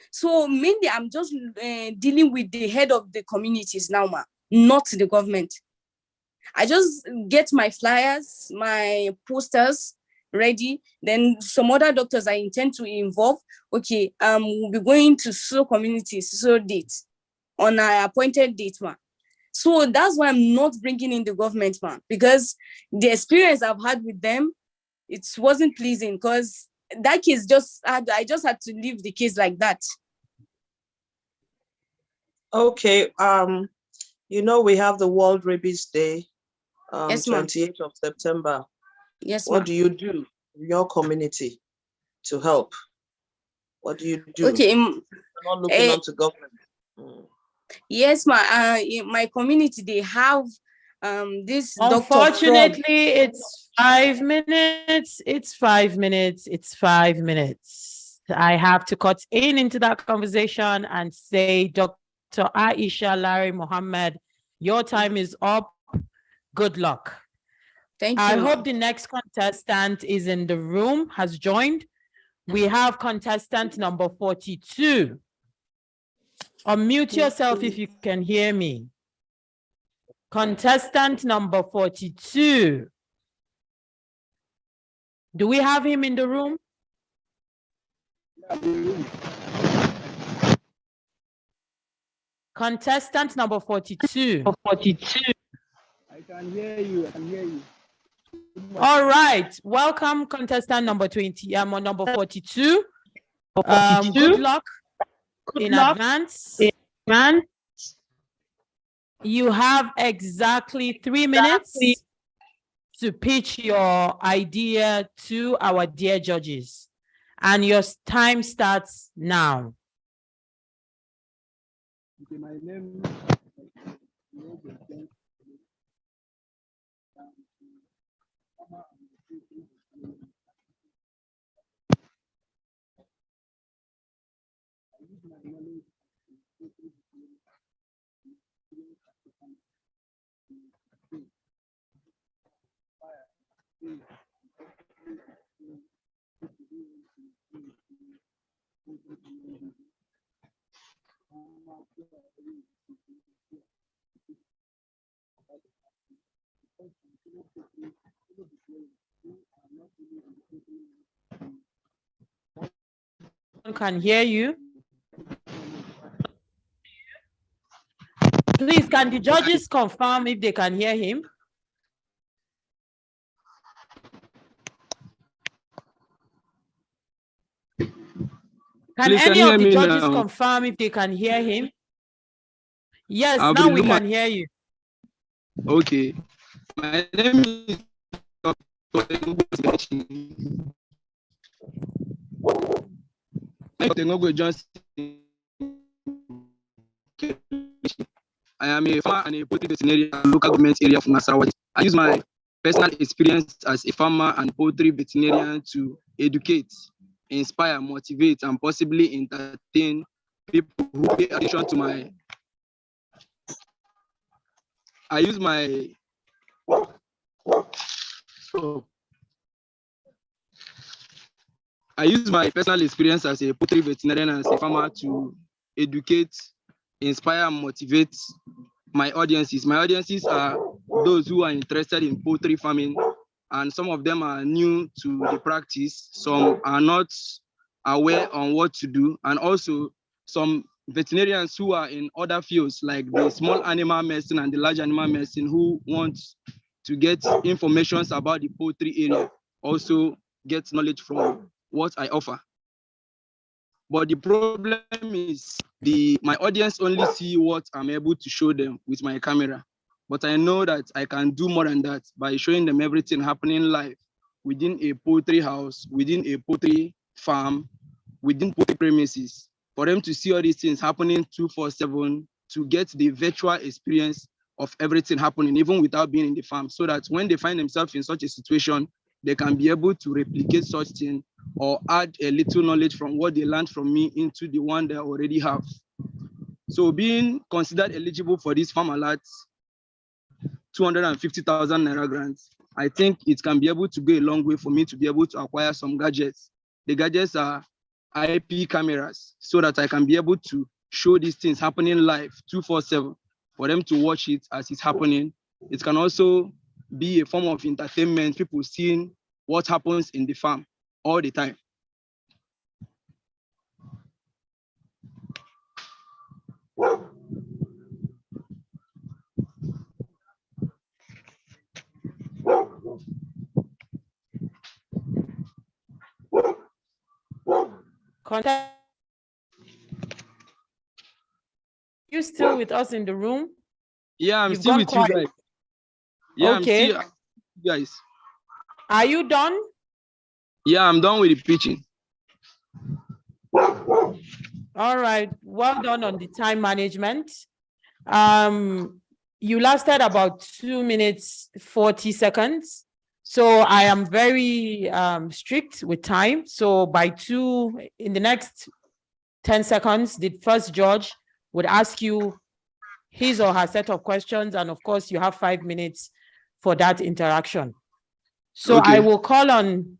So mainly I'm just dealing with the head of the communities now, ma, not the government. I just get my flyers, my posters ready. Then some other doctors I intend to involve. Okay, we'll be going to so communities, so date on an appointed date, ma. So that's why I'm not bringing in the government, ma, because the experience I've had with them, it wasn't pleasing, because that case I just had to leave the case like that.
Okay, you know, we have the World Rabies Day,
Yes, ma'am.
28th of September.
Yes,
What
ma'am.
do you do in your community to help? What do you do?
Okay.
You're not looking onto government.
Yes, in my community, they have this
Unfortunately, it's 5 minutes. It's 5 minutes. It's 5 minutes. I have to cut into that conversation and say, Dr. Aisha Larry Mohammed, your time is up. Good luck.
Thank you.
I hope the next contestant is in the room, has joined. We have contestant number 42. Unmute yourself if you can hear me. Contestant number 42. Do we have him in the room? Contestant number 42.
I can hear you. I can hear you.
All right. Welcome, contestant number 20. Number 42. Good luck in advance. You have exactly 3 minutes to pitch your idea to our dear judges. And your time starts now.
Okay, my name
Can hear you. Please, can the judges confirm if they can hear him? Can
Please,
any
can you
of
hear
the
me
judges
now?
confirm if they can hear him? Yes,
I'll
now we
resume my-
can hear you.
Okay. My name is Dr. Johnson. I am a farmer and a poultry veterinarian in the local government area of Nasarawa. I use my personal experience as a farmer and poultry veterinarian to educate, inspire, motivate, and possibly entertain people who pay attention to my. I use my. I use my personal experience as a poultry veterinarian and as a farmer to educate, inspire, and motivate my audiences. My audiences are those who are interested in poultry farming, and some of them are new to the practice. Some are not aware on what to do, and also some veterinarians who are in other fields like the small animal medicine and the large animal medicine who want to get information about the poultry area, also get knowledge from what I offer. But the problem is my audience only see what I'm able to show them with my camera. But I know that I can do more than that by showing them everything happening live within a poultry house, within a poultry farm, within poultry premises, for them to see all these things happening 24/7, to get the virtual experience of everything happening, even without being in the farm, so that when they find themselves in such a situation, they can be able to replicate such thing or add a little knowledge from what they learned from me into the one they already have. So being considered eligible for this Farm Alert 250,000 Naira grants, I think it can be able to go a long way for me to be able to acquire some gadgets. The gadgets are IP cameras, so that I can be able to show these things happening live 24/7 for them to watch it as it's happening. It can also be a form of entertainment, people seeing what happens in the farm all the time.
You still with us in the room?
Yeah, I'm
You've
still
gone
with
quiet.
you guys. Yeah,
Okay.
I'm still you guys.
Are you done?
Yeah, I'm done with the pitching.
All right. Well done on the time management. You lasted about 2 minutes, 40 seconds. So I am very strict with time. So in the next 10 seconds, the first judge would ask you his or her set of questions. And of course, you have 5 minutes for that interaction. So
Okay.
I will call on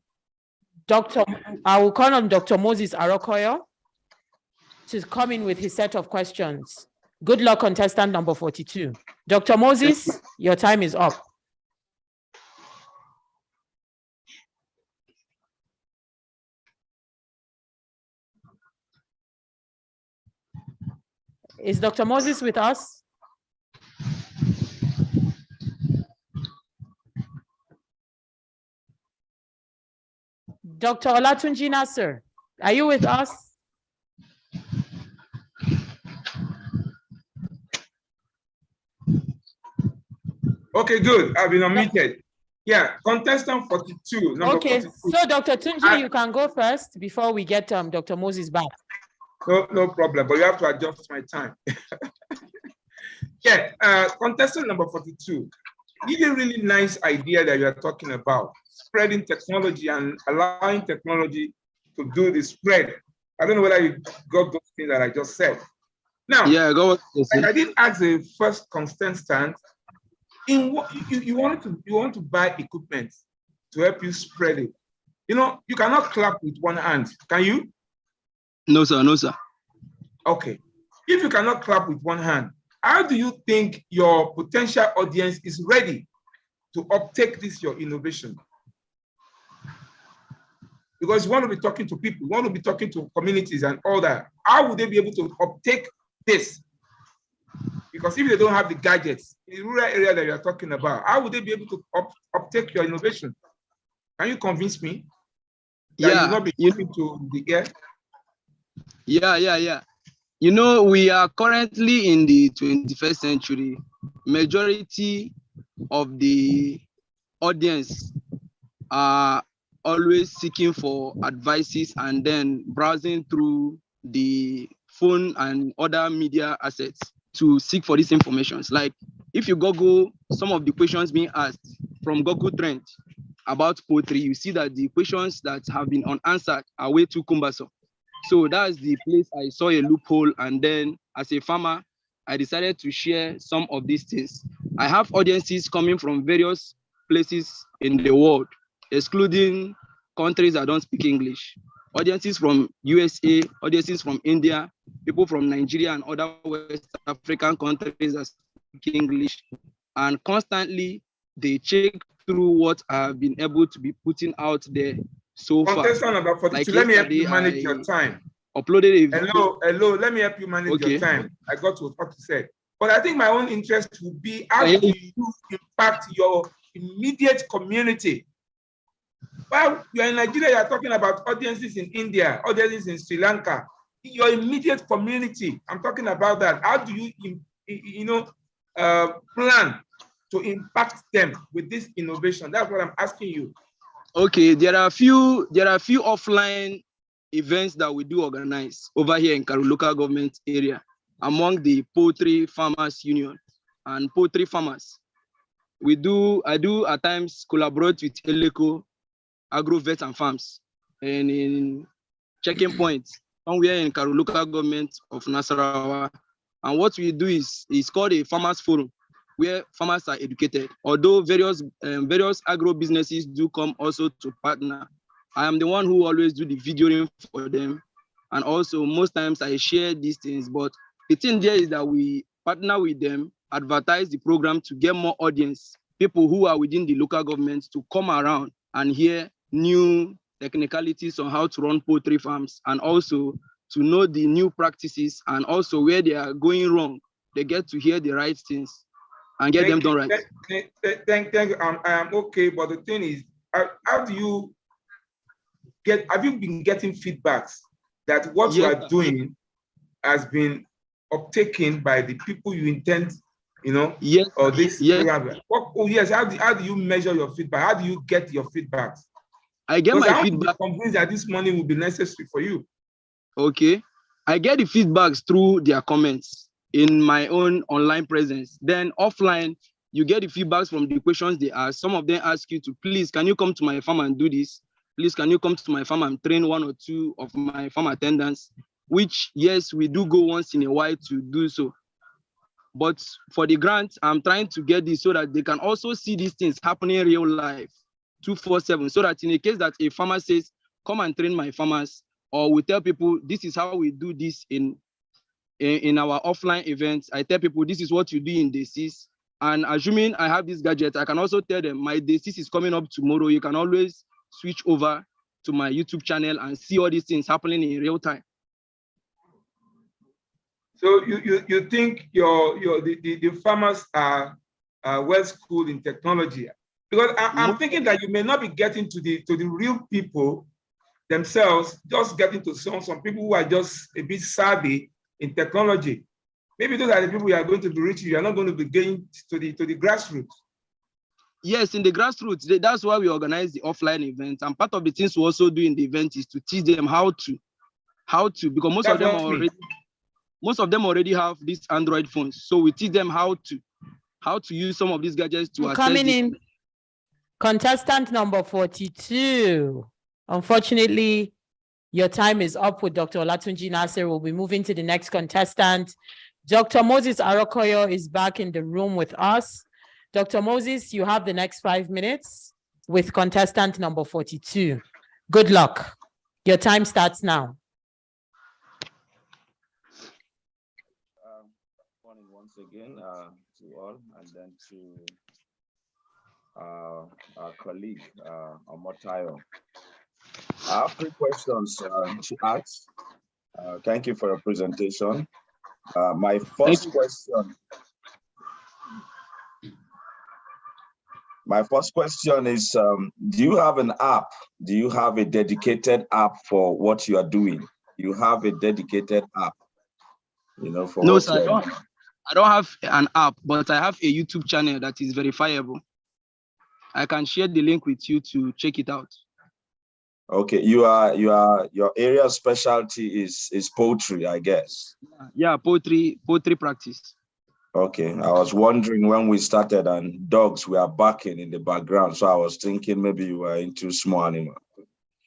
Dr. Moses Arokoyo to come in with his set of questions. Good luck, contestant number 42. Dr. Moses, your time is up. Is Dr. Moses with us? Dr. Olatunji Nasser, are you with us?
Okay, good. I've been unmuted. Yeah, contestant 42.
Okay,
42.
so Dr. Tunji, you can go first before we get Dr. Moses back.
No problem, but you have to adjust my time. Yeah, contestant number 42. really nice idea that you are talking about, spreading technology and allowing technology to do the spread. I don't know whether you got those things that I just said. Now,
Yeah, go.
I did ask the first contestant, in what you want to buy equipment to help you spread it. You know, you cannot clap with one hand, can you?
No, sir. No, sir.
Okay. If you cannot clap with one hand, how do you think your potential audience is ready to uptake this, your innovation? Because you want to be talking to people, you want to be talking to communities and all that. How would they be able to uptake this? Because if they don't have the gadgets in the rural area that you're talking about, how would they be able to uptake your innovation? Can you convince me that you will not be talking to the air?
Yeah. You know, we are currently in the 21st century. Majority of the audience are always seeking for advices and then browsing through the phone and other media assets to seek for these informations. Like if you Google some of the questions being asked from Google Trend about poultry, you see that the questions that have been unanswered are way too cumbersome. So that's the place I saw a loophole, and then as a farmer, I decided to share some of these things. I have audiences coming from various places in the world, excluding countries that don't speak English. Audiences from USA, audiences from India, people from Nigeria and other West African countries that speak English. And constantly, they check through what I've been able to be putting out there so far.
Contestant number 42,
Like
let me help you manage your time.
Uploaded a video.
Hello, let me help you manage your time. I got what you said. But I think my own interest would be how do you impact your immediate community? Well, you're in Nigeria, you're talking about audiences in India, audiences in Sri Lanka, your immediate community. I'm talking about that. How do you, plan to impact them with this innovation? That's what I'm asking you.
Okay, there are a few offline events that we do organize over here in Karu local government area among the Poultry Farmers Union and poultry farmers. I do at times collaborate with Eleco, Agro Vet and Farms, and in checking points somewhere in Karu local government of Nasarawa. And what we do is called a farmers forum, where farmers are educated. Although various agro businesses do come also to partner, I am the one who always do the videoing for them. And also most times I share these things, but the thing there is that we partner with them, advertise the program to get more audience, people who are within the local government to come around and hear new technicalities on how to run poultry farms, and also to know the new practices, and also where they are going wrong, they get to hear the right things and get them done right.
Thank you. I am okay, but the thing is, how do you have you been getting feedbacks that what you are doing has been uptaken by the people you intend,
yes,
or this
program?
Yes, how do you measure your feedback? How do you get your feedbacks?
I get my feedback.
I'm convinced that this money will be necessary for you.
Okay, I get the feedbacks through their comments in my own online presence. Then offline, you get the feedbacks from the questions they ask. Some of them ask you to, please, can you come to my farm and do this? Please, can you come to my farm and train one or two of my farm attendants? Which, yes, we do go once in a while to do so. But for the grant, I'm trying to get this so that they can also see these things happening in real life, 247, so that in a case that a farmer says, come and train my farmers, or we tell people, this is how we do this in our offline events. I tell people, this is what you do in disease. And assuming I have this gadget, I can also tell them my disease is coming up tomorrow. You can always switch over to my YouTube channel and see all these things happening in real time.
So you think the farmers are well schooled in technology? Because I'm thinking that you may not be getting to the real people themselves, just getting to some people who are just a bit savvy in technology. Maybe those are the people you are going to be reaching. You are not going to be getting to the grassroots.
Yes, in the grassroots, that's why we organize the offline events. And part of the things we also do in the event is to teach them how to, because most of them already have these Android phones. So we teach them how how to use some of these gadgets to access
Coming
this.
in, contestant number 42. Unfortunately, your time is up with Dr. Olatunji Nasir. We'll be moving to the next contestant. Dr. Moses Arokoyo is back in the room with us. Dr. Moses, you have the next 5 minutes with contestant number 42. Good luck. Your time starts now.
Morning once again to all, and then to our colleague, Omotayo. I have 3 questions to ask. Thank you for your presentation. My first question is, do you have an app? Do you have a dedicated app for what you are doing? Do you have a dedicated app, you know, for
No,
what
sir, I don't have an app, but I have a YouTube channel that is verifiable. I can share the link with you to check it out.
Okay, your area specialty is poetry, I guess.
Yeah, poetry practice.
Okay, I was wondering when we started and dogs were barking in the background, so I was thinking maybe you were into small animals.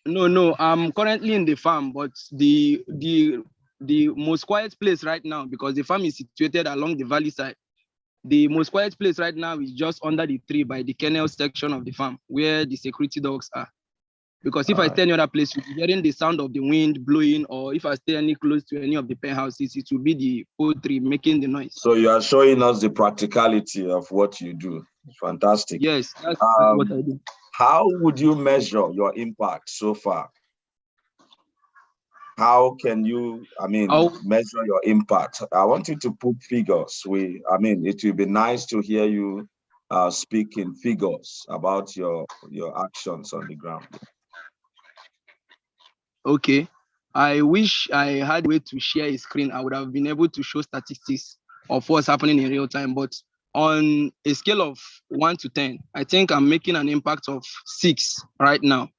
No, I'm currently in the farm, but the most quiet place right now, because the farm is situated along the valley side. The most quiet place right now is just under the tree by the kennel section of the farm, where the security dogs are. Because if I stay any other place, you'll be hearing the sound of the wind blowing, or if I stay any close to any of the pen houses, it will be the poultry making the noise.
So you are showing us the practicality of what you do. Fantastic.
Yes, that's what I do.
How would you measure your impact so far? How can you, measure your impact? I want you to put figures. It will be nice to hear you speak in figures about your actions on the ground.
Okay. I wish I had a way to share a screen. I would have been able to show statistics of what's happening in real time. But on a scale of 1 to 10, I think I'm making an impact of 6 right now.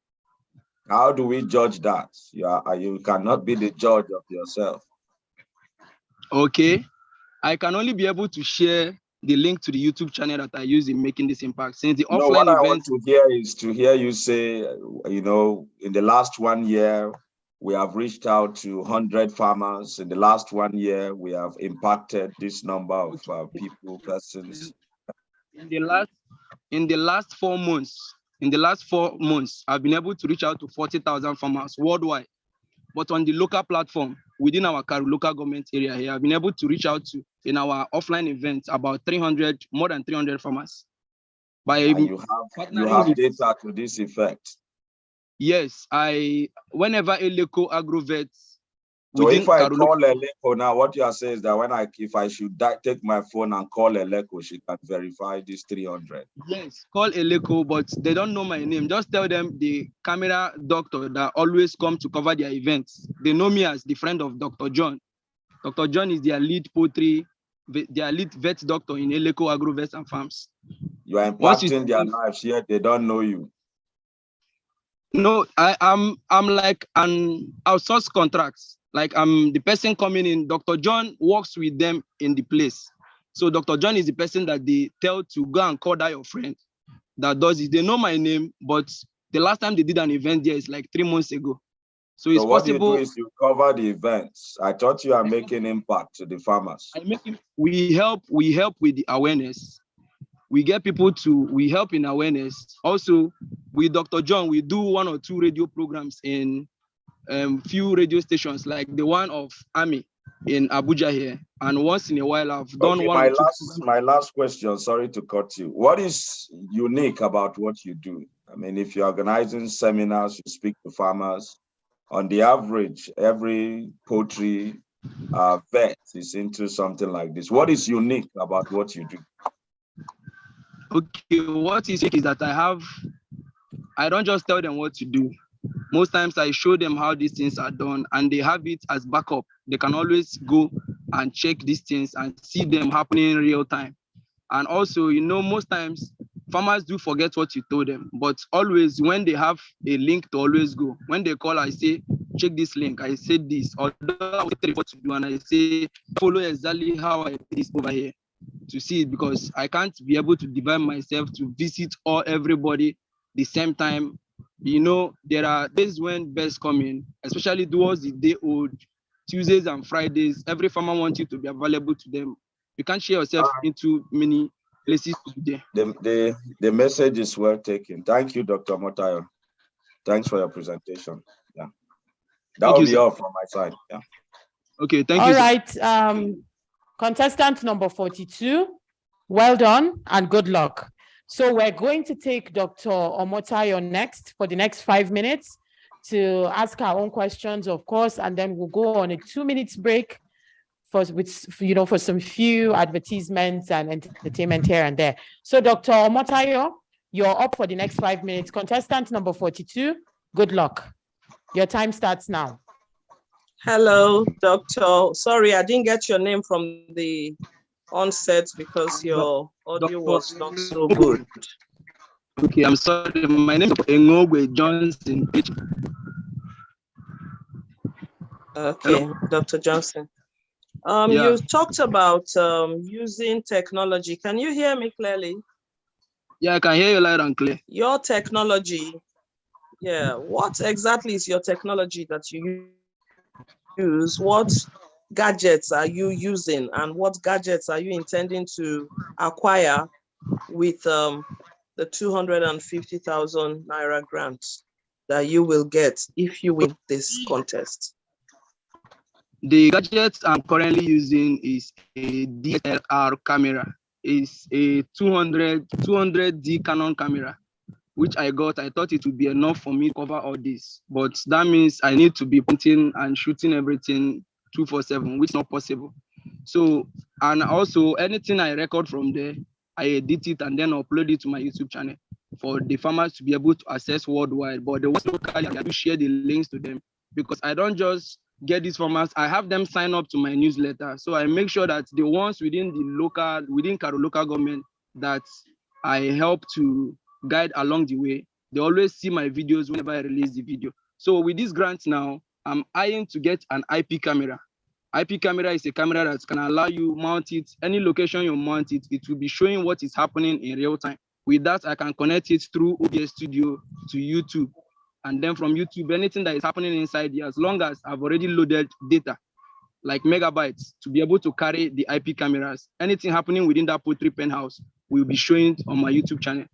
How do we judge that? You cannot be the judge of yourself.
Okay. I can only be able to share the link to the YouTube channel that I use in making this impact. Since the offline
what
event,
I want to hear is to hear you say, in the last 1 year, we have reached out to 100 farmers. In the last 1 year, we have impacted this number of persons.
In the last 4 months, I've been able to reach out to 40,000 farmers worldwide. But on the local platform, within our local government area here, I've been able to reach out to, in our offline events, about more than 300 farmers.
You have data to this effect?
Yes, whenever Eleco Agrovets.
So if I call Eleco now, what you are saying is that if I should take my phone and call Eleco, she can verify this 300.
Yes, call Eleco, but they don't know my name. Just tell them the camera doctor that always come to cover their events. They know me as the friend of Dr. John. Dr. John is their lead their lead vet doctor in Eleco Agrovets and Farms.
You are impacting their lives, yet they don't know you.
No, I'm like an outsourced contract. Like I'm the person coming in. Dr. John works with them in the place. So Dr. John is the person that they tell to go and call that your friend that does it. They know my name, but the last time they did an event there is like 3 months ago. So it's
what
possible.
You do is you cover the events. I thought you are making impact to the farmers.
We help with the awareness. We get people we help in awareness. Also, with Dr. John, we do 1 or 2 radio programs in few radio stations, like the one of Army in Abuja here. And once in a while, I've done
my last question, sorry to cut you. What is unique about what you do? If you're organizing seminars, you speak to farmers, on the average, every poultry vet is into something like this. What is unique about what you do?
Okay, what is unique is that I don't just tell them what to do. Most times I show them how these things are done, and they have it as backup. They can always go and check these things and see them happening in real time. And also, most times farmers do forget what you told them, but always when they have a link to always go, when they call, I say, check this link. I said this, or what to do, and I say, follow exactly how I did this over here. to see it, because I can't be able to divide myself to visit everybody the same time. You know, there are days when birds come in, especially towards the day old, Tuesdays and Fridays. Every farmer wants you to be available to them. You can't share yourself into many places today.
The message is well taken. Thank you, Dr. Motayo. Thanks for your presentation. Yeah, that will be all from my side. Yeah.
Okay, thank you.
All right, contestant number 42, well done and good luck. So we're going to take Dr. Omotayo next for the next 5 minutes to ask our own questions, of course, and then we'll go on a 2-minute break for some few advertisements and entertainment here and there. So Dr. Omotayo, you're up for the next 5 minutes. Contestant number 42, good luck. Your time starts now.
Hello, Doctor. Sorry, I didn't get your name from the onset because your audio was not so good.
Okay, I'm sorry. My name is Engogwe Johnson.
Okay, Dr. Johnson. You talked about using technology. Can you hear me clearly?
Yeah, I can hear you loud and clear.
Your technology, what exactly is your technology that you use? What gadgets are you using, and what gadgets are you intending to acquire with the 250,000 Naira grant that you will get if you win this contest?
The gadget I'm currently using is a DSLR camera. It's a 200D Canon camera, which I got. I thought it would be enough for me to cover all this, but that means I need to be printing and shooting everything 247, which is not possible. So, and also anything I record from there, I edit it and then upload it to my YouTube channel for the farmers to be able to access worldwide. But the ones locally, I have to share the links to them, because I don't just get these farmers, I have them sign up to my newsletter. So I make sure that the ones within Karo local government that I help to guide along the way, they always see my videos whenever I release the video. So with this grant now, I'm eyeing to get an IP camera. IP camera is a camera that can allow you mount it, any location you mount it, it will be showing what is happening in real time. With that, I can connect it through OBS Studio to YouTube. And then from YouTube, anything that is happening inside here, as long as I've already loaded data, like megabytes, to be able to carry the IP cameras, anything happening within that poultry pen house will be showing on my YouTube channel.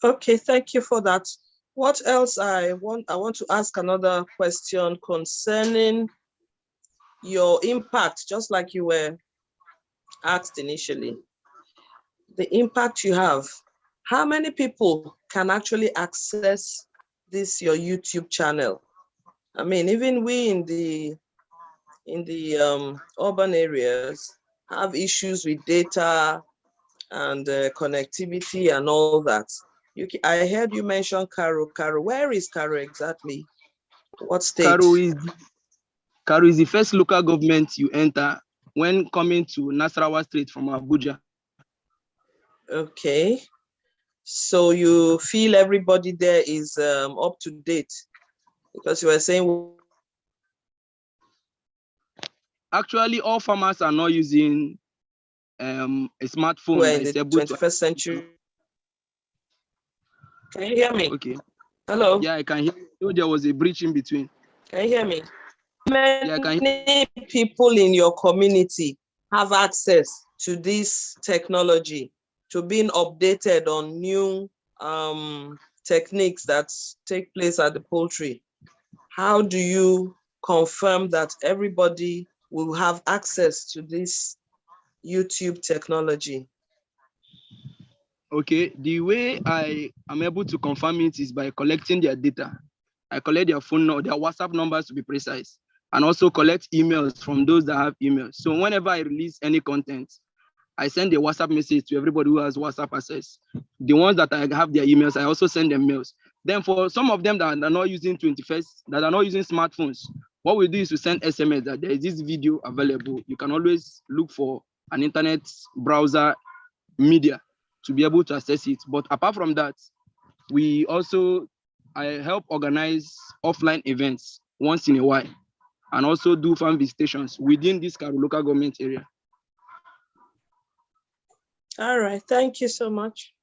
Okay, thank you for that. What else I want to ask another question concerning your impact, just like you were asked initially. The impact you have. How many people can actually access this your YouTube channel? I mean, even we in the urban areas have issues with data and connectivity and all that. I heard you mention Karo. Where is Karo exactly? What state?
Karo is the first local government you enter when coming to Nasarawa State from Abuja.
Okay. So you feel everybody there is up to date? Because you were saying...
Actually, all farmers are not using a smartphone.
We're in the 21st century. Can you hear me?
Okay.
Hello?
Yeah, I can hear you. There was a breach in between.
Can you hear me? Many people in your community have access to this technology, to being updated on new techniques that take place at the poultry. How do you confirm that everybody will have access to this YouTube technology?
Okay, the way I am able to confirm it is by collecting their data. I collect their phone number, their WhatsApp numbers to be precise, and also collect emails from those that have emails. So whenever I release any content, I send a WhatsApp message to everybody who has WhatsApp access. The ones that I have their emails, I also send them mails. Then for some of them that are not using that are not using smartphones, what we do is to send SMS that there is this video available. You can always look for an internet browser media to be able to access it. But apart from that, I help organize offline events once in a while. and also do farm visitations within this local government area.
All right, thank you so much.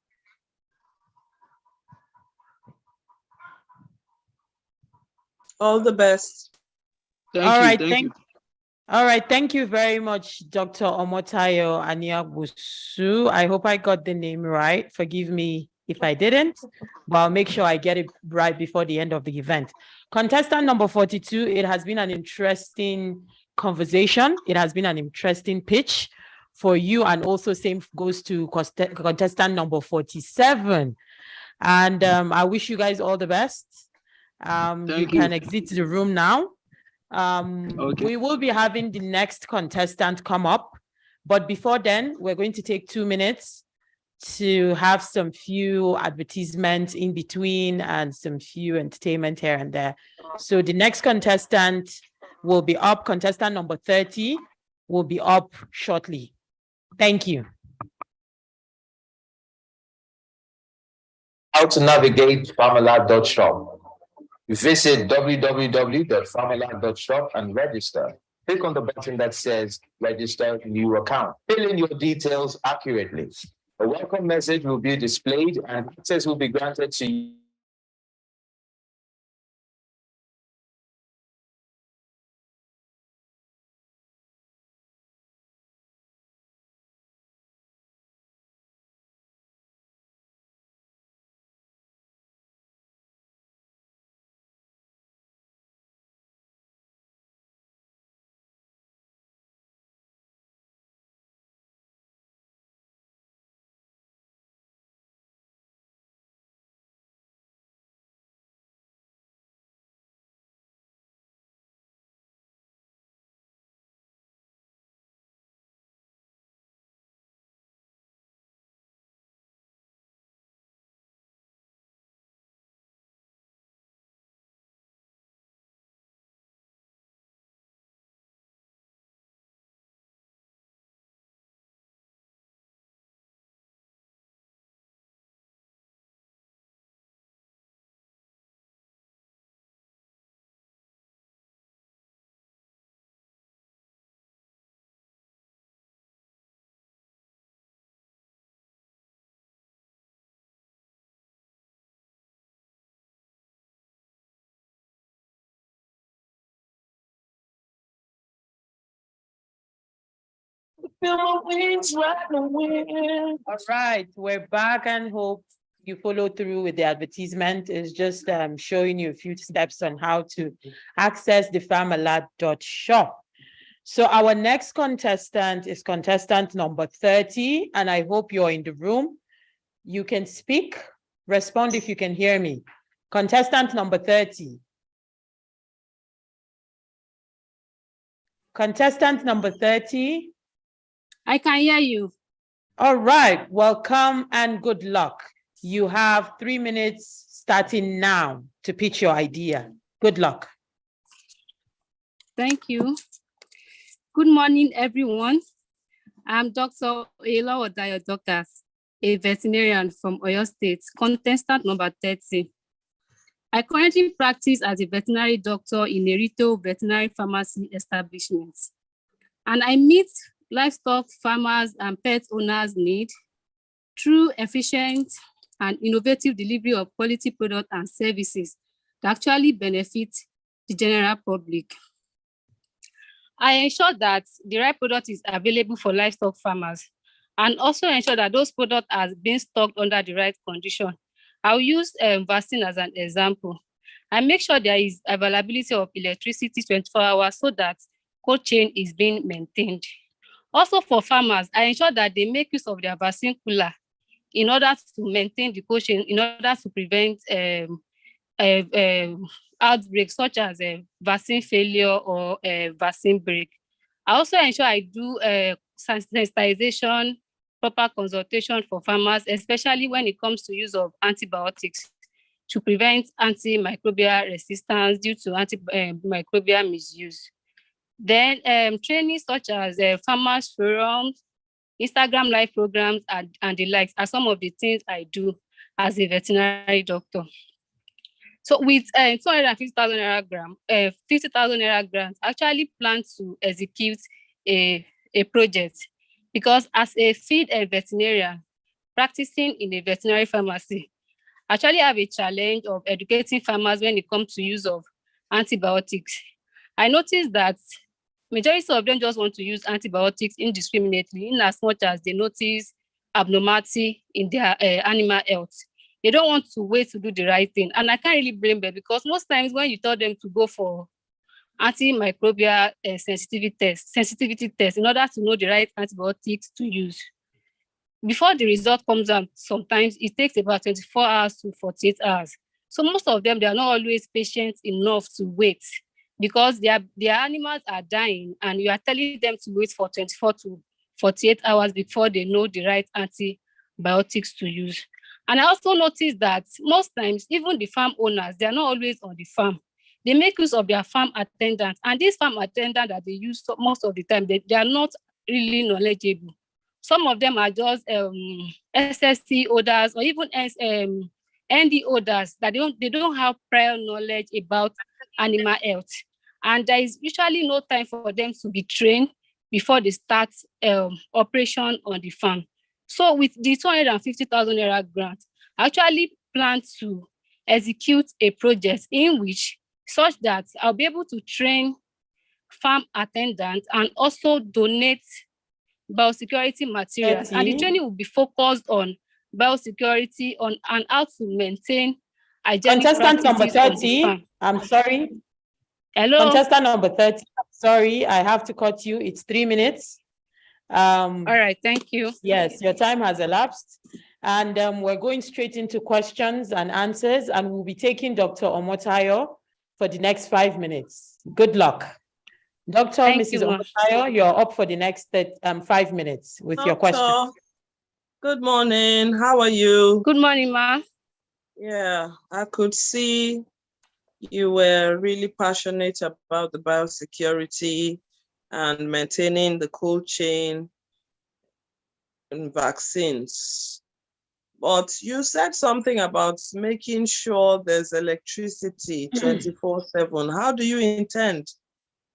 All the best.
Thank you.
All right, thank you very much, Dr. Omotayo Aniagbusu. I hope I got the name right. Forgive me if I didn't, but I'll make sure I get it right before the end of the event. Contestant number 42, it has been an interesting conversation. It has been an interesting pitch for you, and also same goes to contestant number 47. And I wish you guys all the best. You can exit the room now.
Okay.
We will be having the next contestant come up, but before then, we're going to take 2 minutes to have some few advertisements in between and some few entertainment here and there. So the next contestant will be up. Contestant number 30 will be up shortly. Thank you.
How to navigate farmerlab.shop. Visit www.farmerlab.shop and register. Click on the button that says register new account. Fill in your details accurately. A welcome message will be displayed and access will be granted to you.
Feel my wings right the wind.
All right, we're back and hope you follow through with the advertisement. It's just showing you a few steps on how to access the farmerlab.shop. So our next contestant is contestant number 30, and I hope you're in the room. You can speak, respond if you can hear me. Contestant number 30. Contestant number 30.
I can hear you.
All right, welcome and good luck. You have 3 minutes starting now to pitch your idea. Good luck.
Thank you. Good morning, everyone. I'm Dr. Oyelowodayo Dorcas, a veterinarian from Oyo State, contestant number 30. I currently practice as a veterinary doctor in a retail veterinary pharmacy establishment, and I meet livestock farmers and pet owners' need through efficient and innovative delivery of quality products and services that actually benefit the general public. I ensure that the right product is available for livestock farmers, and also ensure that those products are being stocked under the right condition. I'll use vaccine as an example. I make sure there is availability of electricity 24 hours so that cold chain is being maintained. Also for farmers, I ensure that they make use of their vaccine cooler in order to maintain the cold chain, in order to prevent outbreaks such as vaccine failure or vaccine break. I also ensure I do sensitization, proper consultation for farmers, especially when it comes to use of antibiotics to prevent antimicrobial resistance due to antimicrobial misuse. Then training such as farmers forums, Instagram live programs, and the likes are some of the things I do as a veterinary doctor.
So with 250,000 naira grant, 50,000 naira grant, actually plan to execute a project, because as a field veterinarian practicing in a veterinary pharmacy, I actually have a challenge of educating farmers when it comes to use of antibiotics. I noticed that majority of them just want to use antibiotics indiscriminately, in as much as they notice abnormality in their animal health. They don't want to wait to do the right thing. And I can't really blame them, because most times when you tell them to go for antimicrobial sensitivity test in order to know the right antibiotics to use, before the result comes out, sometimes it takes about 24 hours to 48 hours. So most of them, they are not always patient enough to wait, because their animals are dying, and you are telling them to wait for 24 to 48 hours before they know the right antibiotics to use. And I also noticed that most times, even the farm owners, they are not always on the farm. They make use of their farm attendants, and these farm attendants that they use most of the time, they are not really knowledgeable. Some of them are just SSC orders, or even ND orders, that they don't have prior knowledge about animal health. And there is usually no time for them to be trained before they start operation on the farm. So with the 250,000 naira grant, I actually plan to execute a project in which, such that I'll be able to train farm attendants and also donate biosecurity materials. And the training will be focused on biosecurity and how to maintain hygienic
Contestant number
practices on the
30,
farm.
I'm sorry.
Hello?
Contestant number 30, I'm sorry, I have to cut you. It's 3 minutes.
All right, thank you.
Yes, your time has elapsed. And we're going straight into questions and answers, and we'll be taking Dr. Omotayo for the next 5 minutes. Good luck. Dr. Mrs. Omotayo, you're up for the next 5 minutes with your question.
Good morning. How are you?
Good morning, ma.
Yeah, I could see you were really passionate about the biosecurity and maintaining the cold chain and vaccines. But you said something about making sure there's electricity 24/7. How do you intend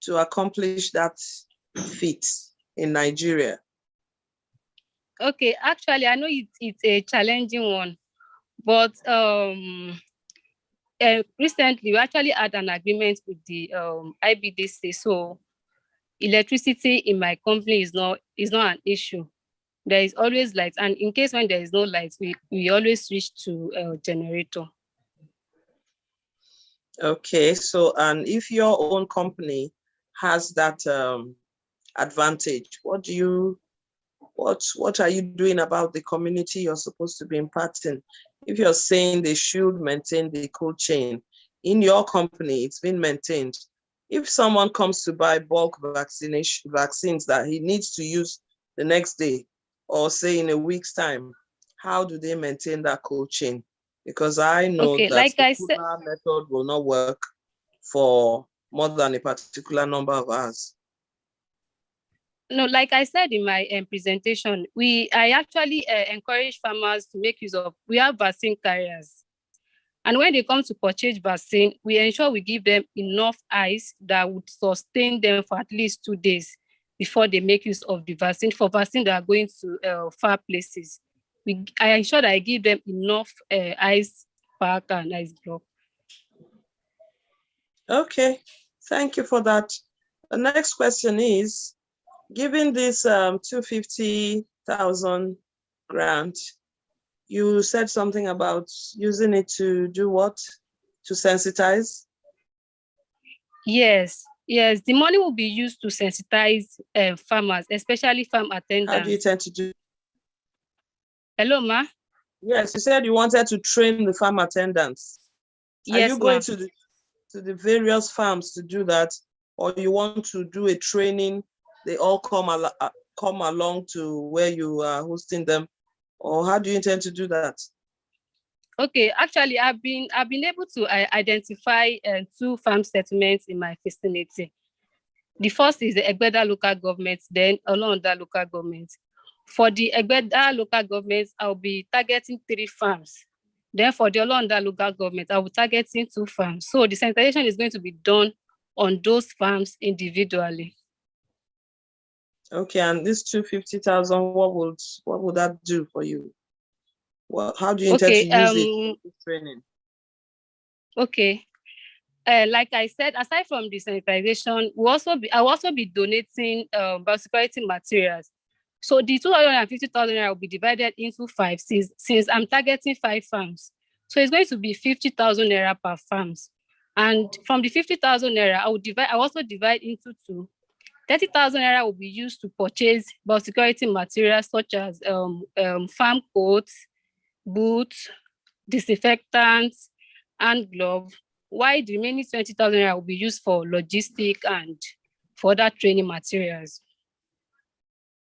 to accomplish that feat in Nigeria?
Okay, actually, I know it's a challenging one, but recently we actually had an agreement with the IBDC, so electricity in my company is not an issue. There is always light, and in case when there is no light, we always switch to a generator.
Okay, so and if your own company has that advantage, what are you doing about the community you're supposed to be imparting? If you're saying they should maintain the cold chain in your company, it's been maintained. If someone comes to buy bulk vaccines that he needs to use the next day, or say in a week's time, how do they maintain that cold chain? Because I know that
like
the
I said,
method will not work for more than a particular number of hours.
No, like I said in my presentation, I actually encourage farmers to make use of, we have vaccine carriers. And when they come to purchase vaccine, we ensure we give them enough ice that would sustain them for at least 2 days before they make use of the vaccine. For vaccine that are going to far places, I ensure that I give them enough ice pack and ice block.
Okay, thank you for that. The next question is, given this 250,000 grant, you said something about using it to do what? To sensitize?
Yes, the money will be used to sensitize farmers, especially farm attendants.
How do you intend to do?
Hello, ma?
Yes, you said you wanted to train the farm attendants.
Yes,
are you going to the various farms to do that, or you want to do a training, they all come along to where you are hosting them, or how do you intend to do that?
Okay, actually, I've been able to identify 2 farm settlements in my vicinity. The first is the Egbeda local government, then Olonda local government. For the Egbeda local government, I'll be targeting 3 farms. Then for the Olonda local government, I will target in 2 farms. So the sensitization is going to be done on those farms individually.
Okay, and this 250,000, what would that do for you? Well, how do you intend to use it for this training?
Okay. Like I said, aside from the sanitization, I will also be donating biosecurity materials. So the 250,000 naira will be divided into 5 since I'm targeting 5 farms. So it's going to be 50,000 naira per farms. And from the 50,000 naira, I also divide into 2. 30,000 naira will be used to purchase biosecurity materials such as farm coats, boots, disinfectants, and gloves, while the remaining 20,000 naira will be used for logistic and for other training materials.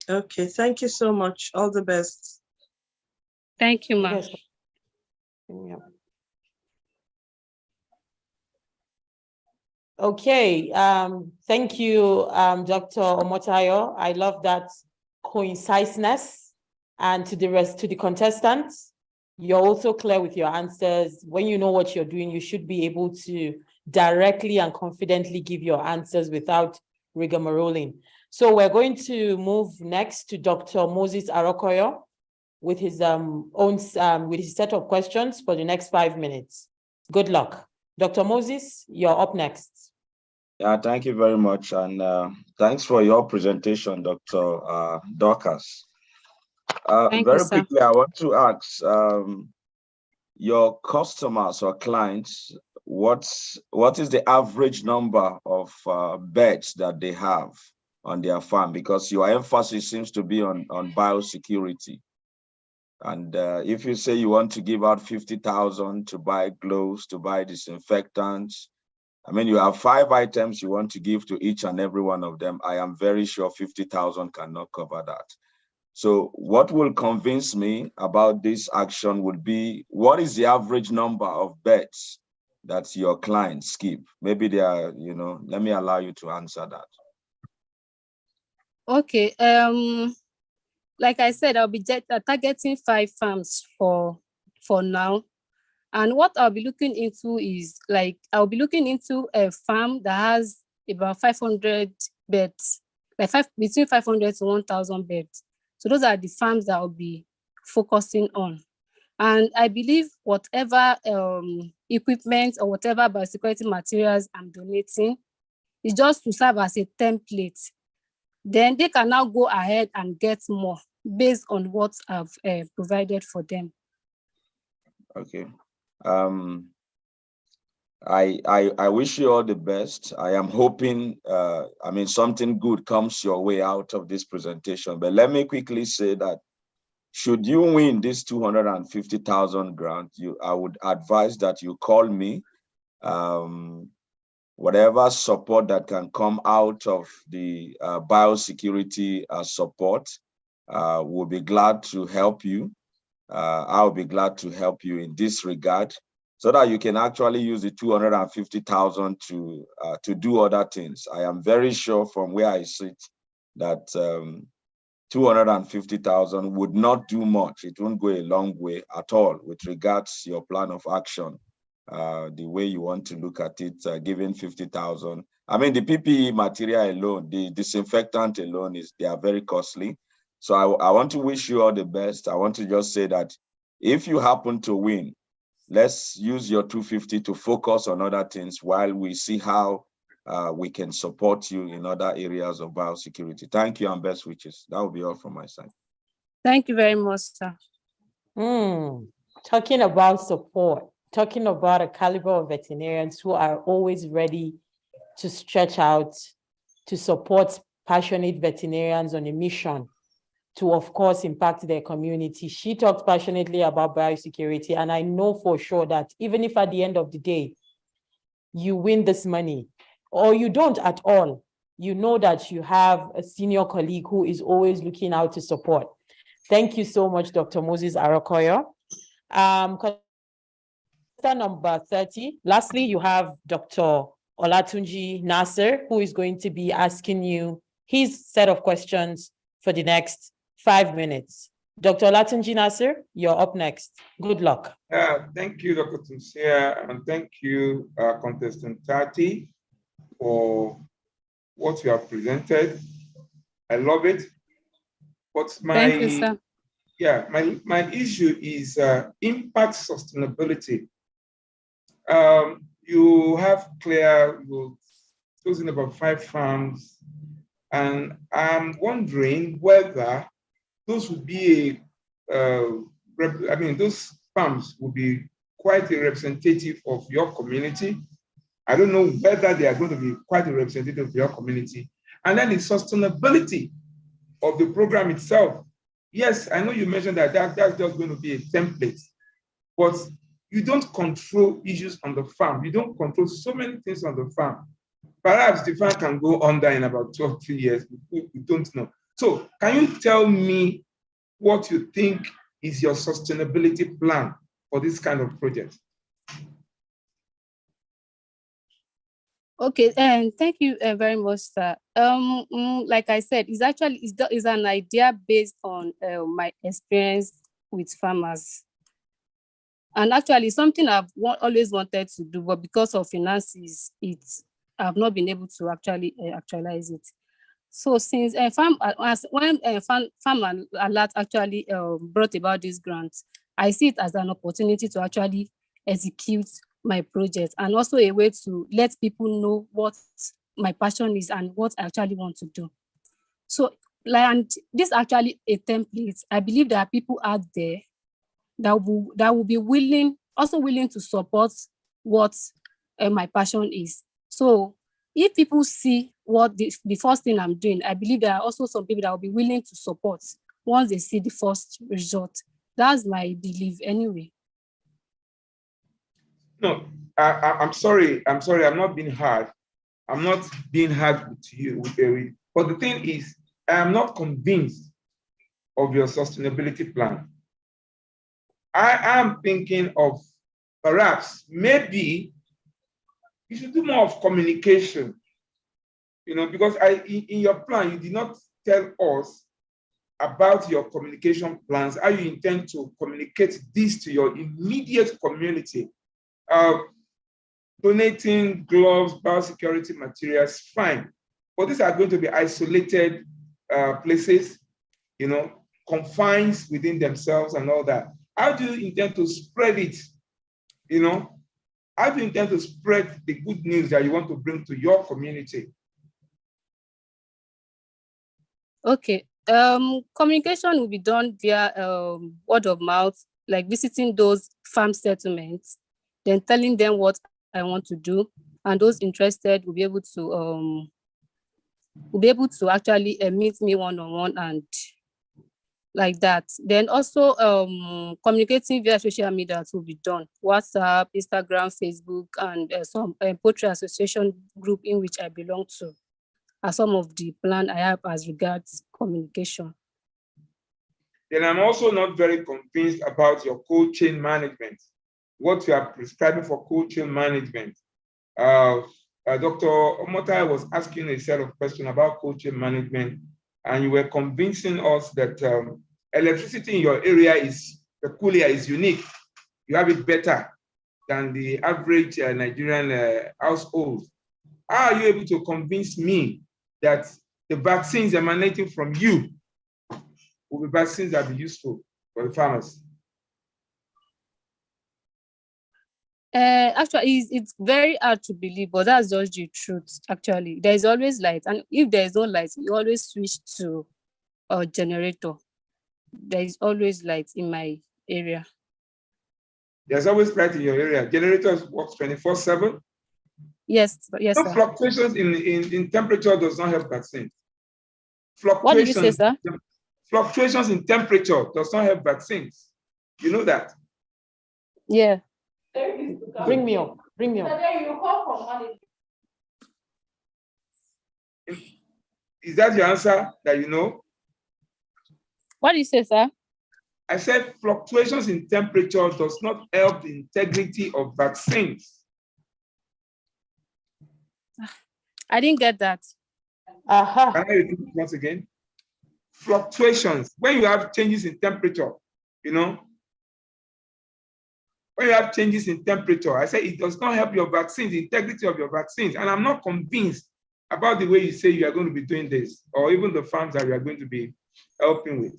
Okay, thank you so much. All the best.
Thank you, ma'am.
Yes. Yeah. Okay, thank you, Dr. Omotayo. I love that conciseness. And to the contestants, you're also clear with your answers. When you know what you're doing, you should be able to directly and confidently give your answers without rigmaroling. So we're going to move next to Dr. Moses Arokoyo with his with his set of questions for the next 5 minutes. Good luck. Dr. Moses, you're up next.
Yeah, thank you very much. And thanks for your presentation, Dr. Dorcas. Very quickly, I want to ask your customers or clients, what is the average number of beds that they have on their farm? Because your emphasis seems to be on biosecurity. And if you say you want to give out 50,000 to buy gloves, to buy disinfectants, I mean, you have 5 items you want to give to each and every one of them. I am very sure 50,000 cannot cover that. So what will convince me about this action would be, what is the average number of beds that your clients keep? Maybe they are, let me allow you to answer that.
Okay. Like I said, I'll be targeting 5 farms for now. And what I'll be looking into is I'll be looking into a farm that has about 500 beds, between 500 to 1,000 beds. So those are the farms that I'll be focusing on. And I believe whatever equipment or whatever biosecurity materials I'm donating is just to serve as a template. Then they can now go ahead and get more based on what I've provided for them.
Okay. I wish you all the best. I am hoping, something good comes your way out of this presentation. But let me quickly say that should you win this 250,000 grant, I would advise that you call me. Whatever support that can come out of the biosecurity support, we'll be glad to help you. I'll be glad to help you in this regard, so that you can actually use the 250,000 to do other things. I am very sure from where I sit that 250,000 would not do much. It won't go a long way at all with regards to your plan of action, the way you want to look at it, giving 50,000. I mean, the PPE material alone, the disinfectant alone, they are very costly. So I want to wish you all the best. I want to just say that if you happen to win, let's use your 250 to focus on other things while we see how we can support you in other areas of biosecurity. Thank you and best wishes. That will be all from my side.
Thank you very much, sir.
Talking about support, talking about a caliber of veterinarians who are always ready to stretch out to support passionate veterinarians on a mission to, of course, impact their community. She talked passionately about biosecurity, and I know for sure that even if at the end of the day, you win this money, or you don't at all, you know that you have a senior colleague who is always looking out to support. Thank you so much, Dr. Moses Arokoyo. Number 30. Lastly, you have Dr. Olatunji Nasser, who is going to be asking you his set of questions for the next 5 minutes. Dr. Latunji Nasir, you're up next. Good luck.
Thank you, Dr. Tunsia, and thank you, contestant 30, for what you have presented. I love it. But
Thank you, sir.
My issue is impact sustainability. You have you've chosen about 5 farms, and I'm wondering whether those would be those farms would be quite a representative of your community. I don't know whether they are going to be quite a representative of your community. And then the sustainability of the program itself. Yes, I know you mentioned that that's just going to be a template, but you don't control issues on the farm. You don't control so many things on the farm. Perhaps the farm can go under in about 2 or 3 years. We don't know. So can you tell me what you think is your sustainability plan for this kind of project?
Okay, and thank you very much, sir. Like I said, it's an idea based on my experience with farmers. And actually, something I've always wanted to do, but because of finances, I've not been able to actually actualize it. So since Farm Alert actually brought about this grant, I see it as an opportunity to actually execute my project, and also a way to let people know what my passion is and what I actually want to do. So, and this actually a template. I believe there are people out there that will be willing to support what my passion is. So if people see what the first thing I'm doing, I believe there are also some people that will be willing to support once they see the first result. That's my belief anyway.
No, I'm sorry. I'm not being hard. I'm not being hard with you. But the thing is, I am not convinced of your sustainability plan. I am thinking of perhaps maybe you should do more of communication. Because in your plan, you did not tell us about your communication plans, how you intend to communicate this to your immediate community. Donating gloves, biosecurity materials, fine. But these are going to be isolated places, confines within themselves and all that. How do you intend to spread it? How do you intend to spread the good news that you want to bring to your community?
Okay. Communication will be done via word of mouth, like visiting those farm settlements, then telling them what I want to do, and those interested will be able to actually meet me one-on-one and like that. Then also communicating via social media will be done: WhatsApp, Instagram, Facebook, and some poultry association group in which I belong to are some of the plan I have as regards communication.
Then I'm also not very convinced about your cold chain management, what you are prescribing for cold chain management. Dr. Omota was asking a set of questions about cold chain management, and you were convincing us that electricity in your area is peculiar, is unique. You have it better than the average Nigerian household. How are you able to convince me that the vaccines emanating from you will be vaccines that will be useful for the farmers?
Actually, it's very hard to believe, but that's just the truth. Actually, there is always light, and if there is no light, you always switch to a generator. There is always light in my area.
There's always light in your area. Generators work 24/7.
Yes, yes,
no
sir.
Fluctuations in temperature does not help vaccines.
What did you say, sir?
Fluctuations in temperature does not help vaccines. You know that?
Yeah.
Bring me up. Bring me up.
Is that your answer that you know?
What did you say, sir?
I said fluctuations in temperature does not help the integrity of vaccines.
I didn't get that.
Can I repeat it once again? fluctuations, when you have changes in temperature, you know, when you have changes in temperature, I say it does not help your vaccines, the integrity of your vaccines. And I'm not convinced about the way you say you are going to be doing this, or even the farms that you are going to be helping with.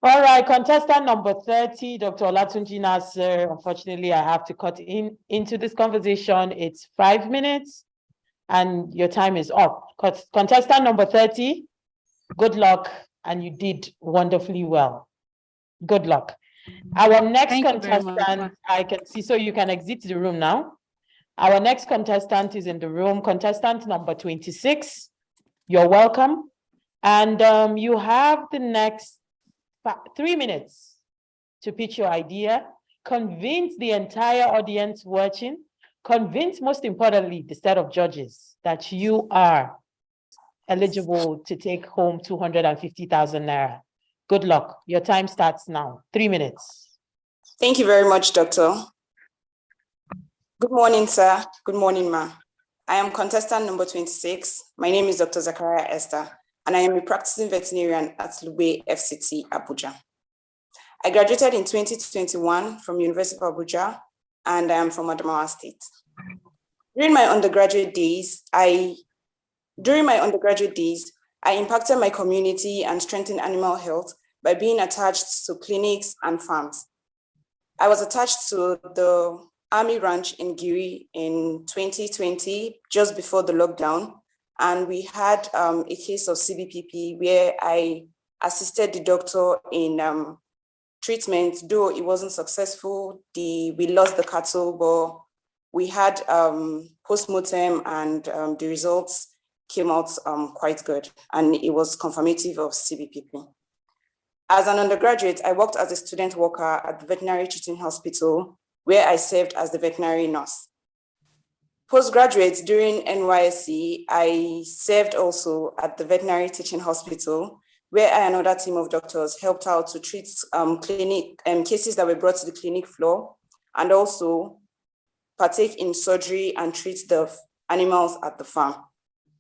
All right, contestant number 30, Dr. Olatunji Nasser. Unfortunately, I have to cut into this conversation. It's 5 minutes and your time is up. Contestant number 30, good luck, and you did wonderfully well. Good luck. Our next contestant, I can see, so you can exit the room now. Our next contestant is in the room, contestant number 26. You're welcome. And you have the next 3 minutes to pitch your idea, convince the entire audience watching, convince, most importantly, the set of judges that you are eligible to take home 250,000 naira. Good luck. Your time starts now. 3 minutes.
Thank you very much, Doctor. Good morning, sir. Good morning, ma. I am contestant number 26. My name is Dr. Zakara Esther, and I am a practicing veterinarian at Lugbe FCT, Abuja. I graduated in 2021 from University of Abuja, and I am from Adamawa State. During my undergraduate days, I impacted my community and strengthened animal health by being attached to clinics and farms. I was attached to the Army Ranch in Giri in 2020, just before the lockdown, and we had a case of CBPP where I assisted the doctor in treatment, though it wasn't successful. We lost the cattle, but we had post-mortem, and the results came out quite good, and it was confirmative of CBPP. As an undergraduate, I worked as a student worker at the veterinary teaching hospital, where I served as the veterinary nurse. Postgraduate, during NYSC, I served also at the veterinary teaching hospital, where I and another team of doctors helped out to treat cases that were brought to the clinic floor, and also partake in surgery and treat the animals at the farm.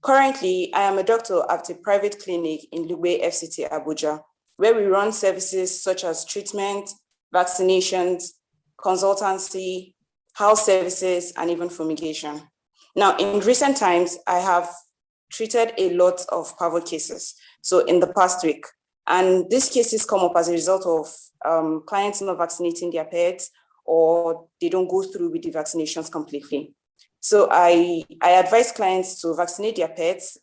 Currently, I am a doctor at a private clinic in Lugbe FCT Abuja, where we run services such as treatment, vaccinations, consultancy, house services, and even fumigation. Now, in recent times, I have treated a lot of parvo cases, so in the past week, and these cases come up as a result of clients not vaccinating their pets, or they don't go through with the vaccinations completely. So I advise clients to vaccinate their pets,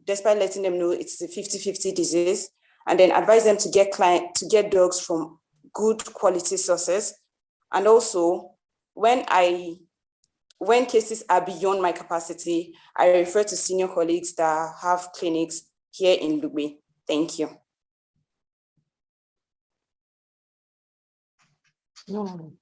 despite letting them know it's a 50-50 disease, and then advise them to get dogs from good quality sources. And also, when cases are beyond my capacity, I refer to senior colleagues that have clinics here in Lugbe. Thank you.
Oh,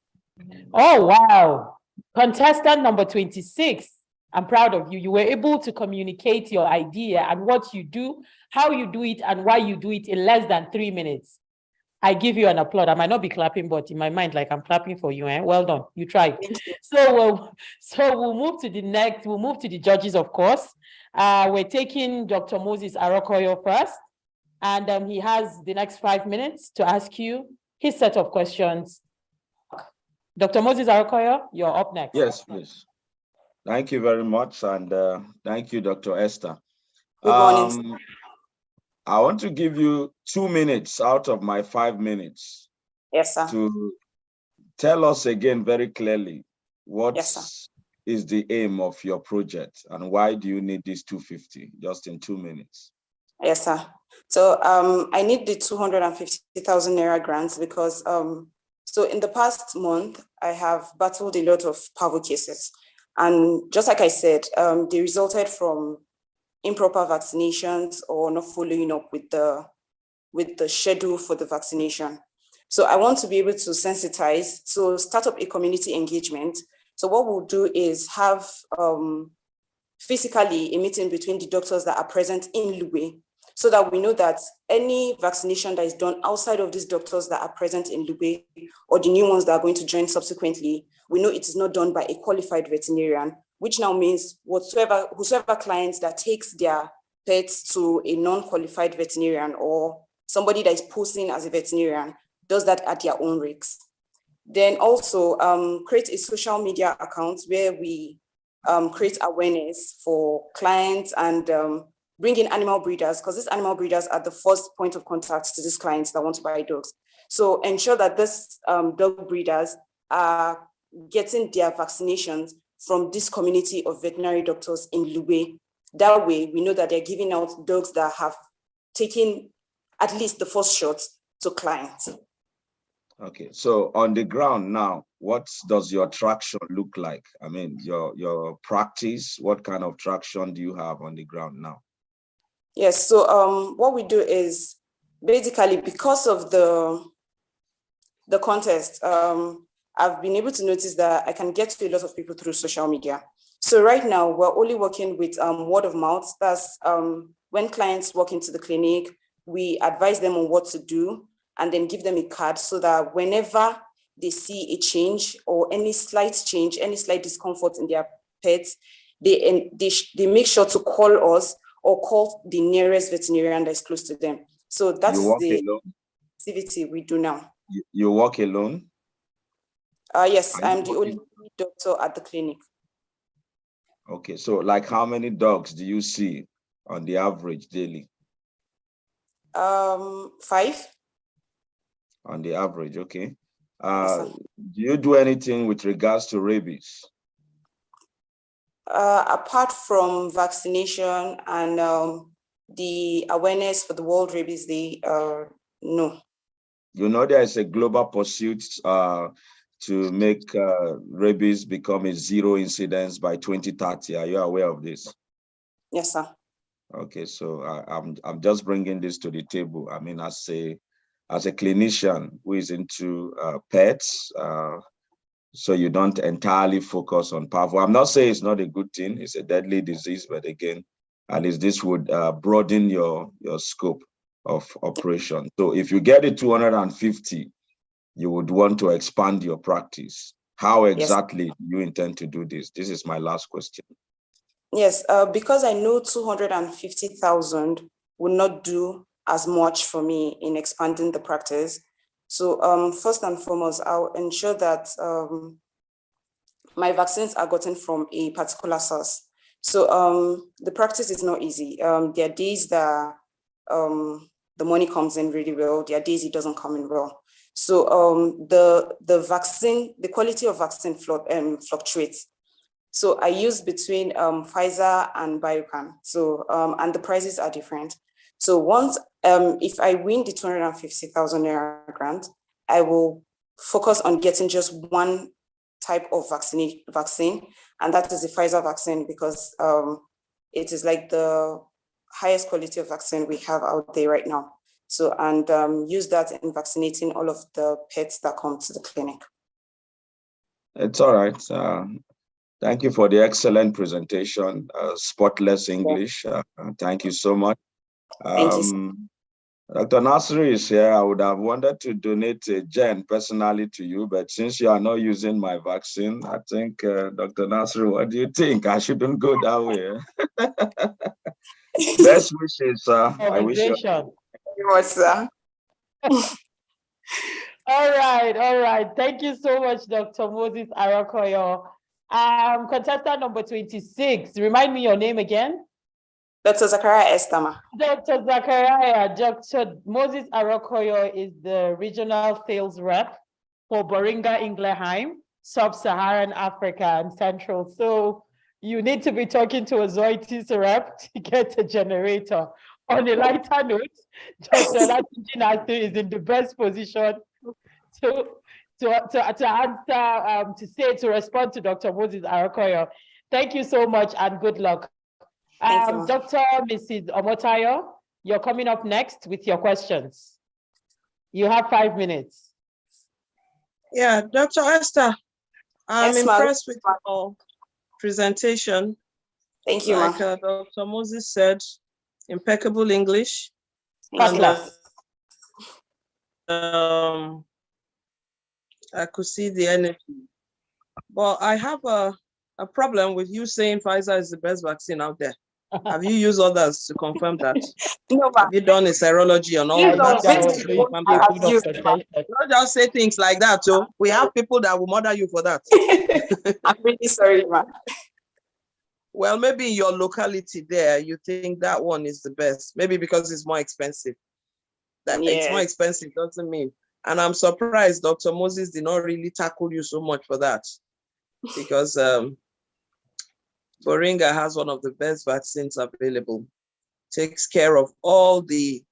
wow. Contestant number 26. I'm proud of you. You were able to communicate your idea and what you do, how you do it, and why you do it in less than 3 minutes. I give you an applaud. I might not be clapping, but in my mind, like I'm clapping for you. Well done. You tried. So we'll move to the next. We'll move to the judges, of course. We're taking Dr. Moses Arokoyo first, and he has the next 5 minutes to ask you his set of questions. Dr. Moses Arokoyo, you're up next.
Yes, please. Thank you very much, and thank you, Dr. Esther.
Good morning.
I want to give you 2 minutes out of my 5 minutes.
Yes, sir.
To tell us again very clearly what is the aim of your project and why do you need this 250, just in 2 minutes.
Yes, sir. So I need the 250,000 naira grants because so in the past month, I have battled a lot of parvo cases. And just like I said, they resulted from improper vaccinations or not following up with the schedule for the vaccination. So I want to be able to sensitize, so start up a community engagement. So what we'll do is have physically a meeting between the doctors that are present in Lugbe, so that we know that any vaccination that is done outside of these doctors that are present in Lugbe, or the new ones that are going to join subsequently, we know it is not done by a qualified veterinarian, which now means whosoever clients that takes their pets to a non-qualified veterinarian or somebody that is posing as a veterinarian does that at their own risk. Then also create a social media account where we create awareness for clients and bring in animal breeders, because these animal breeders are the first point of contact to these clients that want to buy dogs. So ensure that these dog breeders are getting their vaccinations from this community of veterinary doctors in Lube. That way, we know that they're giving out dogs that have taken at least the first shot to clients.
Okay, so on the ground now, what does your traction look like? I mean, your practice, what kind of traction do you have on the ground now?
Yes, so what we do is basically because of the contest, I've been able to notice that I can get to a lot of people through social media. So right now we're only working with word of mouth. That's when clients walk into the clinic, we advise them on what to do and then give them a card so that whenever they see a change or any slight change, any slight discomfort in their pets, they make sure to call us or call the nearest veterinarian that is close to them. So that is the activity we do now.
You work alone?
Yes, I'm the only doctor at the clinic.
Okay, so like how many dogs do you see on the average daily?
5.
On the average, okay.
Yes,
do you do anything with regards to rabies?
Apart from vaccination and the awareness for the World Rabies Day, no.
You know, there is a global pursuit to make rabies become a zero incidence by 2030. Are you aware of this?
Yes, sir.
Okay, so I'm just bringing this to the table. I mean, as a clinician who is into pets, so you don't entirely focus on parvo. I'm not saying it's not a good thing. It's a deadly disease, but again, at least this would broaden your scope of operation. So if you get it 250, you would want to expand your practice. How exactly do you intend to do this? This is my last question.
Yes, because I know 250,000 would not do as much for me in expanding the practice. So first and foremost, I'll ensure that my vaccines are gotten from a particular source. So the practice is not easy. There are days that the money comes in really well. There are days it doesn't come in well. So the vaccine, the quality of vaccine fluctuates. So I use between Pfizer and Biocan. So and the prices are different. So once if I win the 250,000 naira grant, I will focus on getting just one type of vaccine, and that is the Pfizer vaccine, because it is like the highest quality of vaccine we have out there right now. So and use that in vaccinating all of the pets that come to the clinic.
It's all right. Thank you for the excellent presentation, spotless English. Thank you so much.
Thank you.
Dr. Nasri is here. I would have wanted to donate a gen personally to you, but since you are not using my vaccine, I think, Dr. Nasri, what do you think? I shouldn't go that way. Best wishes, sir. I wish you.
Thank
you much, sir.
All right. Thank you so much, Dr. Moses Arakoyo. Contestant number 26. Remind me your name again.
Dr. Zakara Esther.
Dr. Zakara, Dr. Moses Arakoyo is the regional sales rep for Boringa Ingleheim, Sub-Saharan Africa and Central. So you need to be talking to a Zoetis rep to get a generator. On a lighter note, Dr. Latinjinatu is in the best position to answer, to respond to Dr. Moses Arakoyo. Thank you so much and good luck. Dr. Mrs. Omotayo, you're coming up next with your questions. You have 5 minutes.
Yeah, Dr. Esther, I'm impressed with your presentation.
Thank you,
like Dr. Moses said, impeccable English.
Cutlass.
I could see the energy. But I have a problem with you saying Pfizer is the best vaccine out there. Have you used others to confirm that?
No, ma.
Have you done a serology on all
These
the
are
vaccines to
basically what
confirm
I
that?
have used, ma.
Not just say things like that. So we have people that will murder you for that.
I'm really sorry, ma.
Well, maybe in your locality there, you think that one is the best. Maybe because it's more expensive. That it's more expensive doesn't mean. And I'm surprised Dr. Moses did not really tackle you so much for that. Because Boringa has one of the best vaccines available. Takes care of all the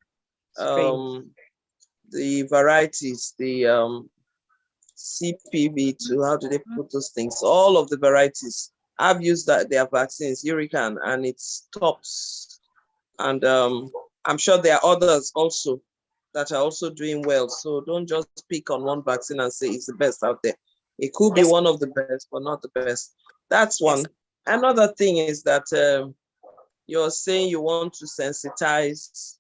varieties, the CPV2, how do they put those things? All of the varieties. I've used their vaccines, Urican, and it's tops. And I'm sure there are others also that are also doing well. So don't just pick on one vaccine and say it's the best out there. It could be one of the best, but not the best. That's one. Another thing is that you're saying you want to sensitize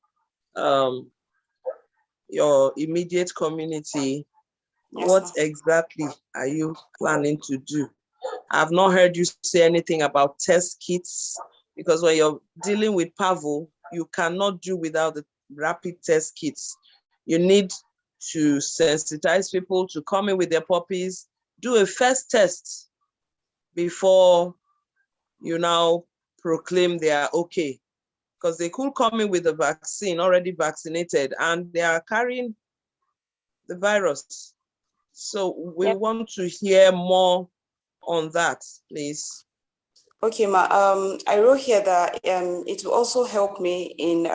your immediate community. What exactly are you planning to do? I've not heard you say anything about test kits, because when you're dealing with parvo, you cannot do without the rapid test kits. You need to sensitize people to come in with their puppies, do a first test before you now proclaim they are okay. Because they could come in with the vaccine, already vaccinated, and they are carrying the virus. So we want to hear more on that, please.
Okay, ma. I wrote here that it will also help me in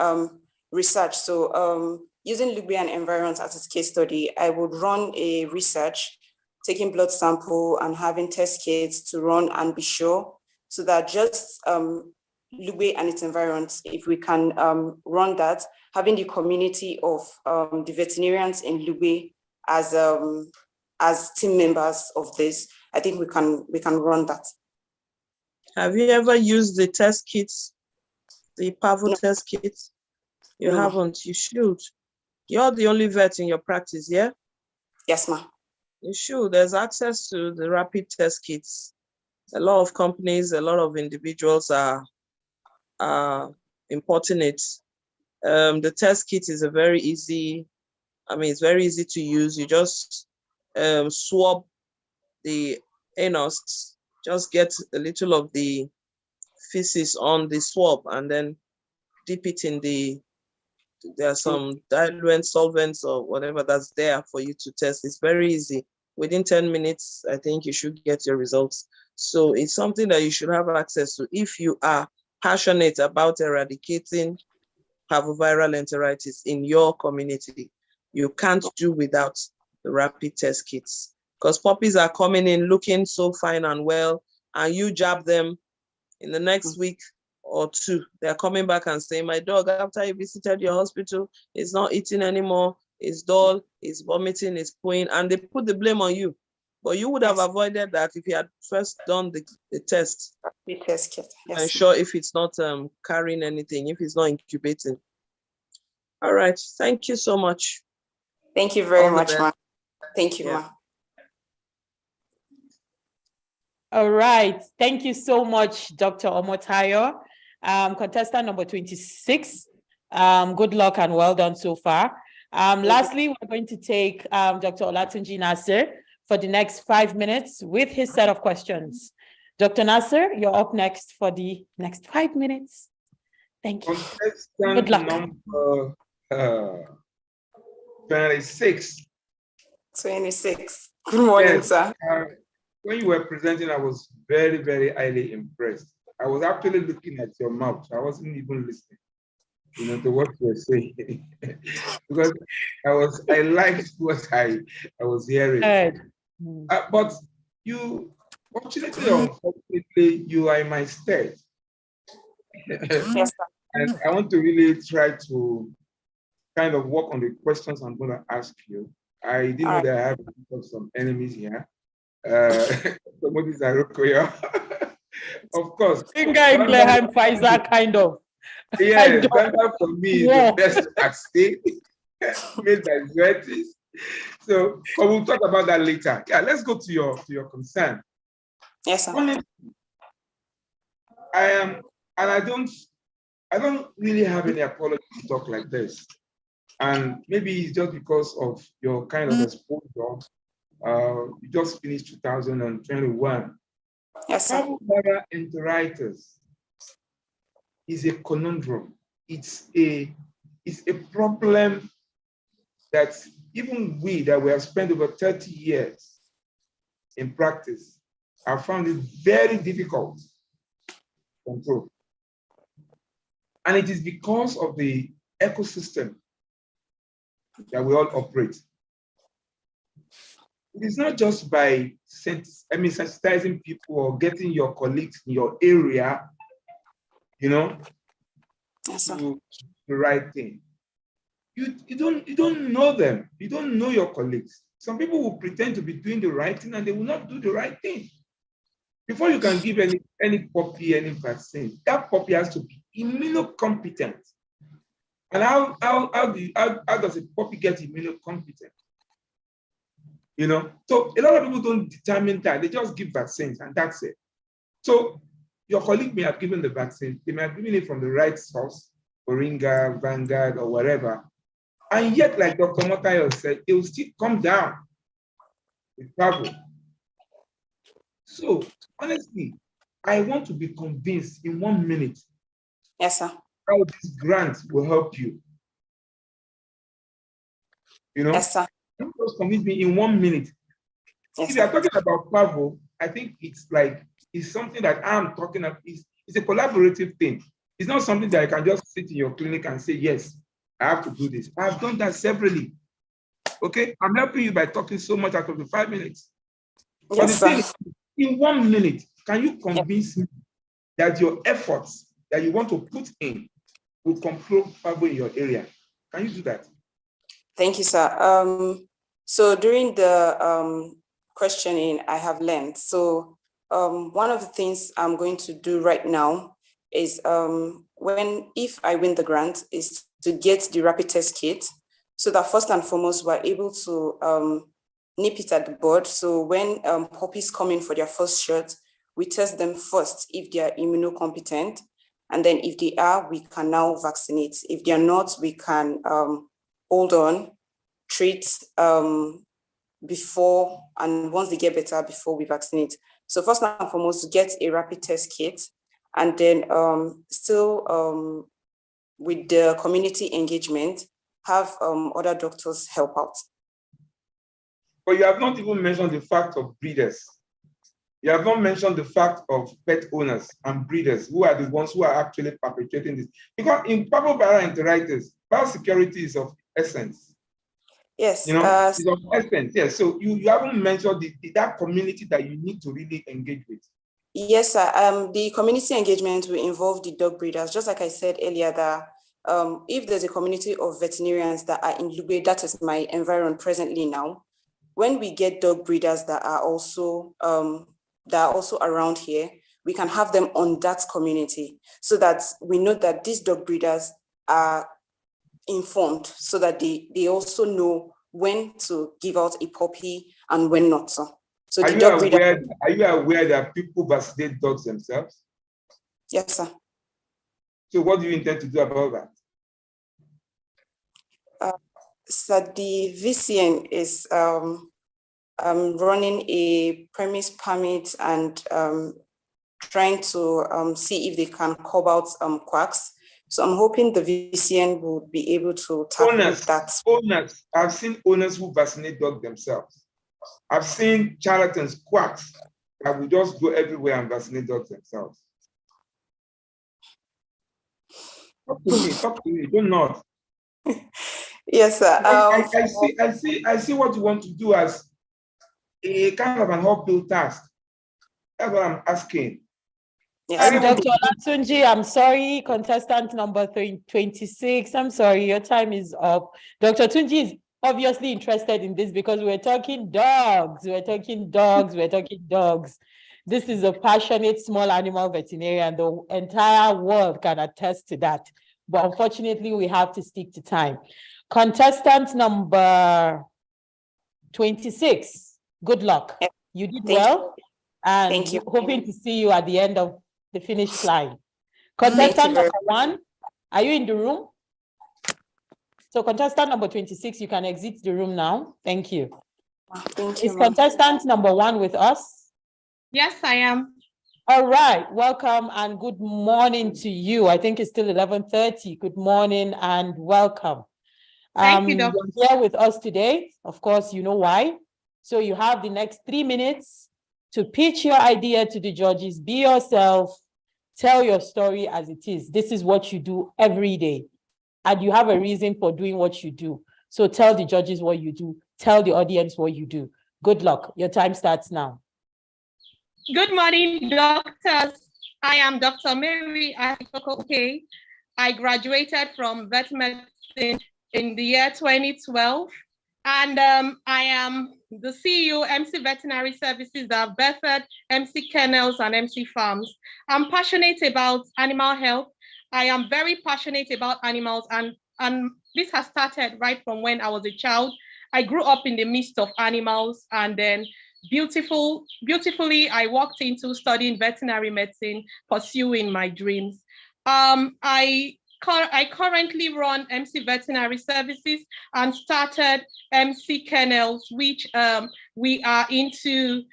research. So using Libyan environment as a case study, I would run a research, taking blood sample and having test kits to run and be sure, so that just Lugbe and its environs, if we can run that, having the community of the veterinarians in Lugbe as team members of this, I think we can run that.
Have you ever used the test kits, the parvo test kits? You haven't. You should. You're the only vet in your practice, yeah?
Yes, ma'am.
You should. There's access to the rapid test kits. A lot of companies, a lot of individuals are importing it. The test kit is it's very easy to use. You just swab the anus, just get a little of the feces on the swab and then dip it in there are some diluent solvents or whatever that's there for you to test. It's very easy. Within 10 minutes, I think you should get your results. So it's something that you should have access to if you are passionate about eradicating parvoviral enteritis in your community. You can't do without the rapid test kits, because puppies are coming in looking so fine and well, and you jab them in the next week or two, they're coming back and saying, my dog, after you visited your hospital, is not eating anymore, it's dull, it's vomiting, it's pooing, and they put the blame on you. But you would have avoided that if you had first done the test.
The test kit, yes.
And sure if it's not carrying anything, if it's not incubating. All right, thank you so much.
Thank you very much, ma'am. Thank you, ma'am.
All right, thank you so much, Dr. Omotayo. Contestant number 26, good luck and well done so far. Lastly, we're going to take Dr. Olatunji Nasser for the next 5 minutes with his set of questions. Dr. Nasser, you're up next for the next 5 minutes. Thank you. Good luck.
Number 26.
26. Good morning, sir.
When you were presenting, I was very, very highly impressed. I was actually looking at your mouth. I wasn't even listening, to what you were saying, because I liked what I was hearing. But you, fortunately or unfortunately, you are in my state.
Yes, sir.
And I want to really try to kind of work on the questions I'm going to ask you. I didn't know that I have some enemies here. Somebody's of course.
Pfizer, kind of.
Yeah, Uganda for me is the best vaccine made by Zoetis. So, but we'll talk about that later. Yeah, let's go to your concern.
Yes, sir.
I am, and I don't I don't really have any apology to talk like this. And maybe it's just because of your kind of exposure. You just finished 2021.
Yes, sir.
Parvo enteritis is a conundrum. It's a problem that even we that we have spent over 30 years in practice have found it very difficult to control. And it is because of the ecosystem that we all operate. It is not just by sensitizing people or getting your colleagues in your area,
Yes, sir.
to do the right thing. You don't know them. You don't know your colleagues. Some people will pretend to be doing the right thing and they will not do the right thing. Before you can give any puppy any vaccine, that puppy has to be immunocompetent. And how does a puppy get immunocompetent? So a lot of people don't determine that. They just give vaccines and that's it. So your colleague may have given the vaccine. They may have given it from the right source, Moringa, Vanguard, or whatever. And yet, like Dr. Motayo said, it will still come down with travel. So honestly, I want to be convinced in 1 minute.
Yes, sir.
How this grant will help you.
Yes, sir.
Just convince me in 1 minute.
Yes,
if you are talking about travel, I think it's something that I'm talking about. It's a collaborative thing. It's not something that I can just sit in your clinic and say, yes, I have to do this. I've done that severally. Okay, I'm helping you by talking so much out of the 5 minutes.
Yes,
but the
sir.
thing is, in 1 minute, can you convince me that your efforts that you want to put in will control travel in your area? Can you do that?
Thank you, sir. So during the questioning, I have learned. So one of the things I'm going to do right now is if I win the grant, is to get the rapid test kit, so that first and foremost, we're able to nip it at the bud. So when puppies come in for their first shot, we test them first if they are immunocompetent. And then if they are, we can now vaccinate. If they are not, we can hold on, treat before, and once they get better, before we vaccinate. So first and foremost, get a rapid test kit, and then still with the community engagement, have other doctors help out.
But you have not even mentioned the fact of breeders. You have not mentioned the fact of pet owners and breeders, who are the ones who are actually perpetrating this. Because in parvovirus enteritis, biosecurity is of essence.
Yes.
It's of essence. Yes. So you haven't mentioned that community that you need to really engage with.
Yes, sir. The community engagement will involve the dog breeders. Just like I said earlier, that if there's a community of veterinarians that are in Lugbe, that is my environment presently now, when we get dog breeders that are also around here, we can have them on that community, so that we know that these dog breeders are informed, so that they also know when to give out a puppy and when not to. So
are you aware that people vaccinate dogs themselves?
Yes, sir.
So what do you intend to do about that?
So the VCN is running a premise permit and trying to see if they can curb out quacks. So I'm hoping the VCN will be able to tackle that.
Owners. I've seen owners who vaccinate dogs themselves. I've seen charlatans, quacks, that will just go everywhere and vaccinate dogs themselves. Talk to me, don't nod.
Yes, sir.
I see what you want to do as a kind of an uphill task. That's what I'm asking.
Yes. Dr. Olatunji, I'm sorry, contestant number 26. I'm sorry, your time is up. Dr. Tunji is obviously interested in this because we're talking dogs. This is a passionate small animal veterinarian. The entire world can attest to that. But unfortunately, we have to stick to time. Contestant number 26, good luck. You did well. And hoping to see you at the end of the finish line. Contestant number 1, Are you in the room? So contestant number 26, you can exit the room now. Thank you.
Thank you,
Is
ma'am.
contestant number 1 with us?
Yes, I am.
All right, welcome and good morning to you. I think it's still 11:30. Good morning and welcome.
Thank you, Doctor.
You're here with us today. Of course, you know why. So you have the next 3 minutes to pitch your idea to the judges. Be yourself. Tell your story as it is. This is what you do every day. And you have a reason for doing what you do. So tell the judges what you do. Tell the audience what you do. Good luck. Your time starts now.
Good morning, doctors. I am Dr. Mary Asikoko. I graduated from vet medicine in the year 2012. And I am the CEO, MC Veterinary Services that have birthed MC Kennels and MC Farms. I'm passionate about animal health. I am very passionate about animals, and this has started right from when I was a child. I grew up in the midst of animals, and then beautifully, I walked into studying veterinary medicine, pursuing my dreams. I currently run MC Veterinary Services and started MC Kennels, which we are into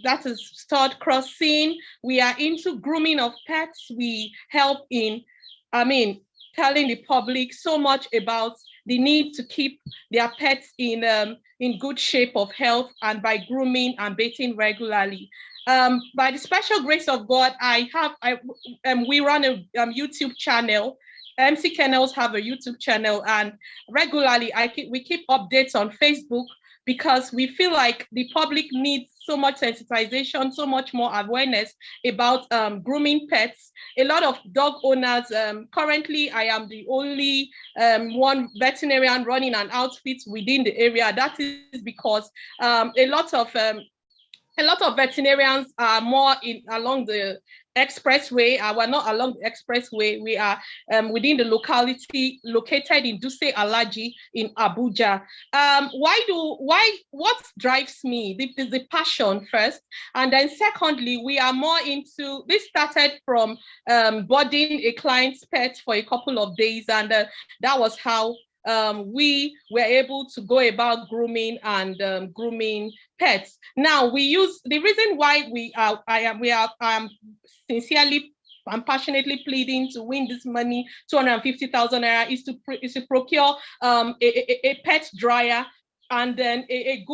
that is stud crossing. We are into grooming of pets. We help in, telling the public so much about the need to keep their pets in good shape of health, and by grooming and baiting regularly. By the special grace of God, we run a YouTube channel. MC Kennels have a YouTube channel, and regularly we keep updates on Facebook, because we feel like the public needs so much sensitization, so much more awareness about grooming pets. A lot of dog owners, currently I am the only one veterinarian running an outfit within the area. That is because a lot of veterinarians are more along the expressway. We're not along the expressway. We are within the locality located in Duse Alaji in Abuja. What drives me? This is the passion first. And then secondly, we are more into, this started from boarding a client's pet for a couple of days. And that was how we were able to go about grooming and grooming pets. Now we use the reason why I am sincerely and passionately pleading to win this money, 250,000 naira, is to procure a pet dryer, and then a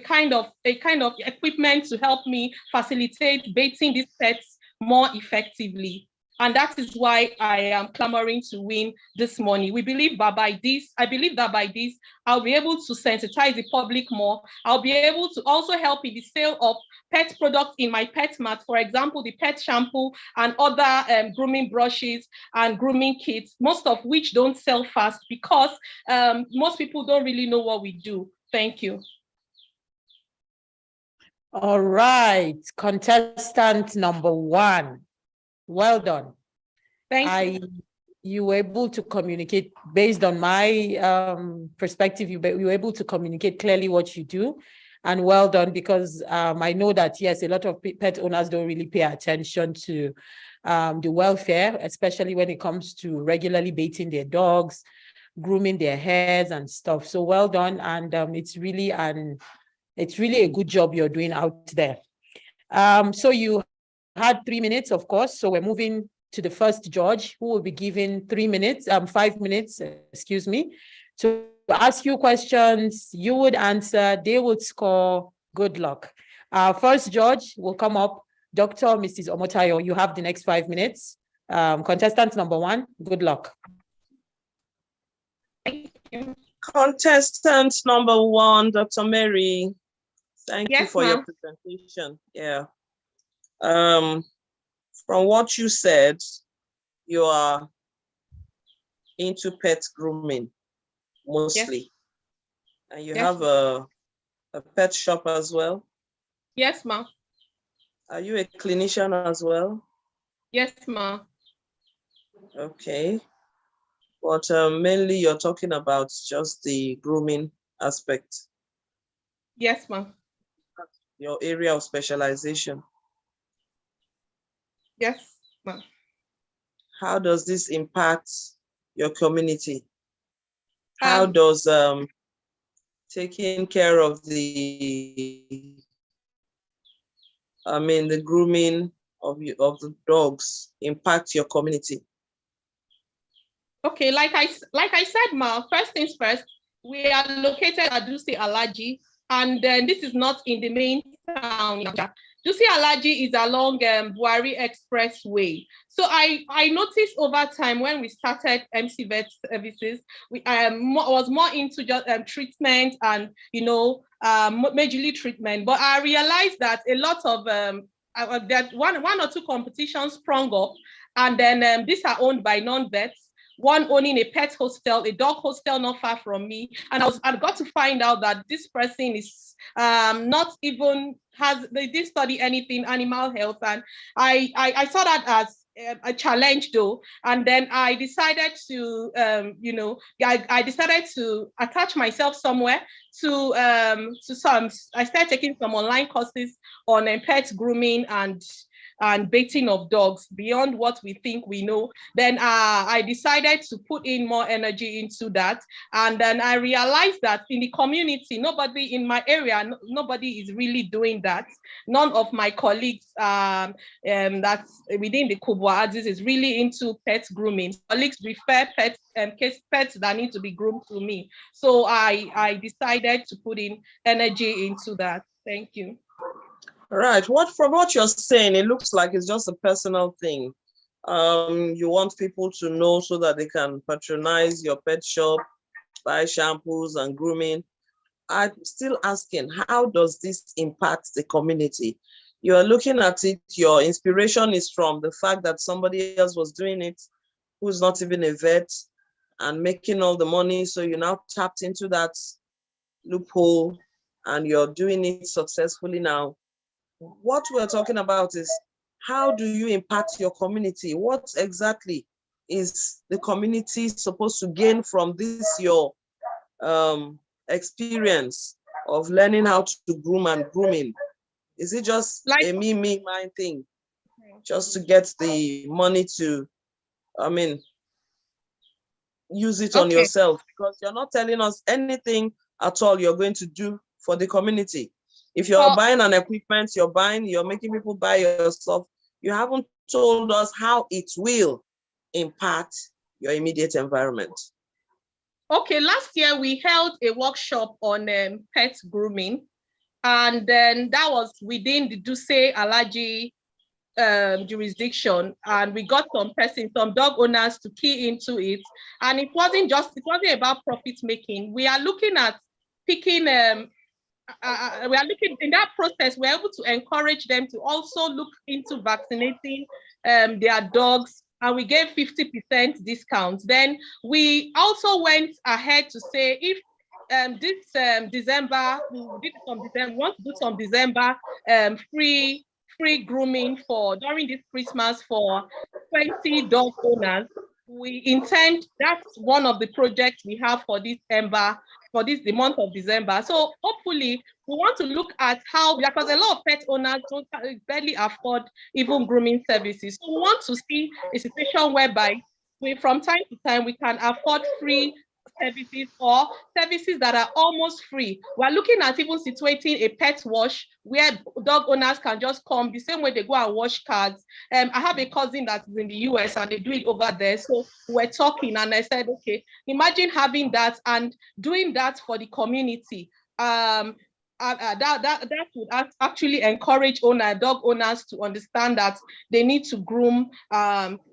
kind of equipment to help me facilitate baiting these pets more effectively. And that is why I am clamoring to win this money. I believe that by this, I'll be able to sensitize the public more. I'll be able to also help in the sale of pet products in my pet mart. For example, the pet shampoo and other grooming brushes and grooming kits, most of which don't sell fast because most people don't really know what we do. Thank you.
All right, contestant number 1. Well done.
Thank you.
You were able to communicate based on my perspective. You were able to communicate clearly what you do, and well done, because I know that, yes, a lot of pet owners don't really pay attention to the welfare, especially when it comes to regularly baiting their dogs, grooming their hairs and stuff. So well done, and it's really a good job you're doing out there. So you had 3 minutes, of course. So we're moving to the first judge, who will be given 5 minutes, excuse me, to ask you questions. You would answer, they would score. Good luck. First judge will come up, Dr. Mrs. Omotayo. You have the next 5 minutes. Contestant number 1, good luck.
Thank you.
Contestant number 1, Dr. Mary. Thank you for your presentation. Yeah. From what you said, you are into pet grooming mostly. Yes. And you have a pet shop as well?
Yes, ma'am.
Are you a clinician as well?
Yes, ma'am.
Okay. But mainly you're talking about just the grooming aspect.
Yes, ma'am.
Your area of specialization.
Yes.
How does this impact your community? How does taking care of the grooming of the dogs impact your community?
Okay, like I said, Ma, first things first, we are located at Dusi Alaji, and this is not in the main town. Dusi Alaji is along Buhari Expressway. So I noticed over time when we started MC Vet services, we was more into just treatment and, you know, majorly treatment. But I realized that a lot of that one or two competitions sprung up, and then these are owned by non-vets. One owning a pet hostel, a dog hostel not far from me. And I got to find out that this person is not even they didn't study anything, animal health. And I saw that as a challenge though. And then I decided to, I decided to attach myself somewhere to I started taking some online courses on pet grooming and baiting of dogs beyond what we think we know. Then I decided to put in more energy into that. And then I realized that in the community, nobody in my area, nobody is really doing that. None of my colleagues that's within the Kubwa is really into pet grooming. Colleagues refer pets pets that need to be groomed to me. So I decided to put in energy into that. Thank you.
Right. From what you're saying, it looks like it's just a personal thing. You want people to know so that they can patronize your pet shop, buy shampoos and grooming. I'm still asking, how does this impact the community? You're looking at it, your inspiration is from the fact that somebody else was doing it, who's not even a vet, and making all the money. So you now tapped into that loophole and you're doing it successfully now. What we're talking about is, how do you impact your community? What exactly is the community supposed to gain from this, your experience of learning how to groom and grooming? Is it just like a me, mine thing? Just to get the money to, use it on yourself? Because you're not telling us anything at all you're going to do for the community. If you're buying an equipment, you're making people buy your stuff, you haven't told us how it will impact your immediate environment.
Okay, last year we held a workshop on pet grooming, and then that was within the Duse Alaji jurisdiction, and we got some dog owners to key into it. And it wasn't about profit making. We are looking at picking we are looking in that process, we're able to encourage them to also look into vaccinating their dogs, and we gave 50% discounts. Then we also went ahead to say, if this December, we want to do some December free grooming during this Christmas for 20 dog owners. We intend, that's one of the projects we have for this the month of December. So hopefully we want to look at how, because a lot of pet owners don't barely afford even grooming services. So we want to see a situation whereby from time to time we can afford free services or services that are almost free. We're looking at even situating a pet wash where dog owners can just come the same way they go and wash cars. I have a cousin that's in the US and they do it over there. So we're talking and I said, okay, imagine having that and doing that for the community. That would actually encourage dog owners to understand that they need to groom,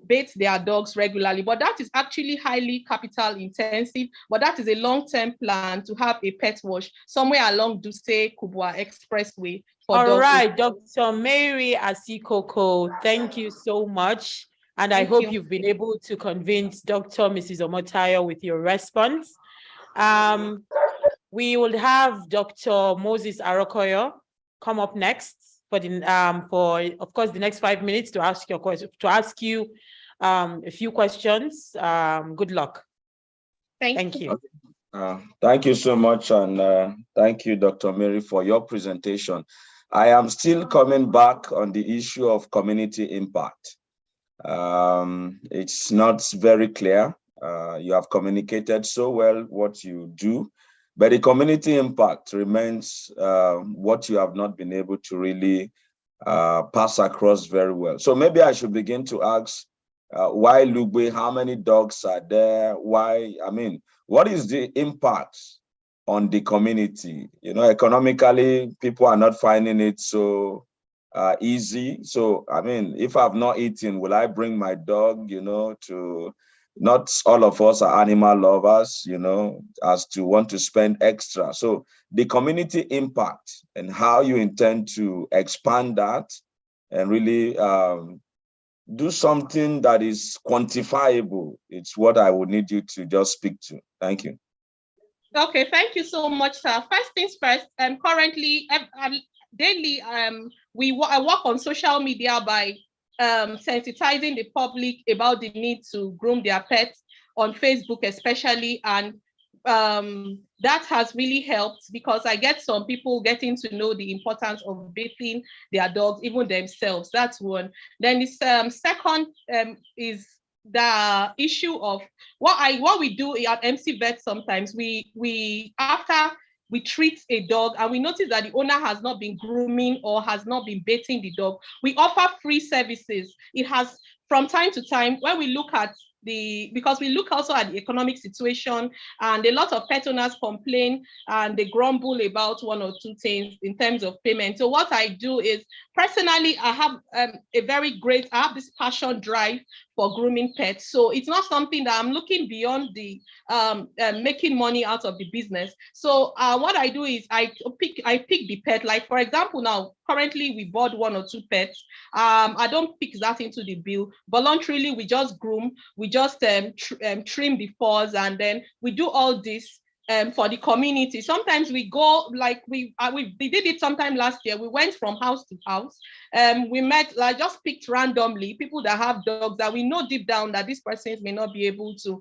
bait their dogs regularly. But that is actually highly capital intensive. But that is a long-term plan to have a pet wash somewhere along Duse Kubwa Expressway.
All right, Dr. Mary Asikoko, thank you so much. And I hope you've been able to convince Dr. Mrs. Omotayo with your response. We will have Dr. Moses Arokoyo come up next for of course the next 5 minutes to ask you a few questions. Good luck. Thank you.
Thank you so much, and thank you, Dr. Mary, for your presentation. I am still coming back on the issue of community impact. It's not very clear. You have communicated so well what you do, but the community impact remains what you have not been able to really pass across very well. So maybe I should begin to ask, why Lugbe? How many dogs are there? Why? I mean, what is the impact on the community? You know, economically, people are not finding it so easy. So, I mean, if I've not eaten, will I bring my dog, you know, to, not all of us are animal lovers, you know, as to want to spend extra. So the community impact and how you intend to expand that and really do something that is quantifiable. It's what I would need you to just speak to. Thank you.
Okay, thank you so much, sir. First things first, currently, daily, I work on social media by sensitizing the public about the need to groom their pets on Facebook especially, and that has really helped because I get some people getting to know the importance of bathing their dogs, even themselves. That's one. Then the second is the issue of what we do at MC Vet. Sometimes we after we treat a dog and we notice that the owner has not been grooming or has not been bathing the dog, we offer free services. It has, from time to time, when we look at because we look also at the economic situation, and a lot of pet owners complain and they grumble about one or two things in terms of payment. So what I do is, personally, I have I have this passion drive for grooming pets. So it's not something that I'm looking beyond the making money out of the business. So what I do is I pick the pet. Like, for example, now currently we bought one or two pets. I don't pick that into the bill. Voluntarily, we just groom, we just trim the furs, and then we do all this for the community. Sometimes we go, like we did it sometime last year. We went from house to house. We met, like, just picked randomly people that have dogs that we know deep down that these persons may not be able to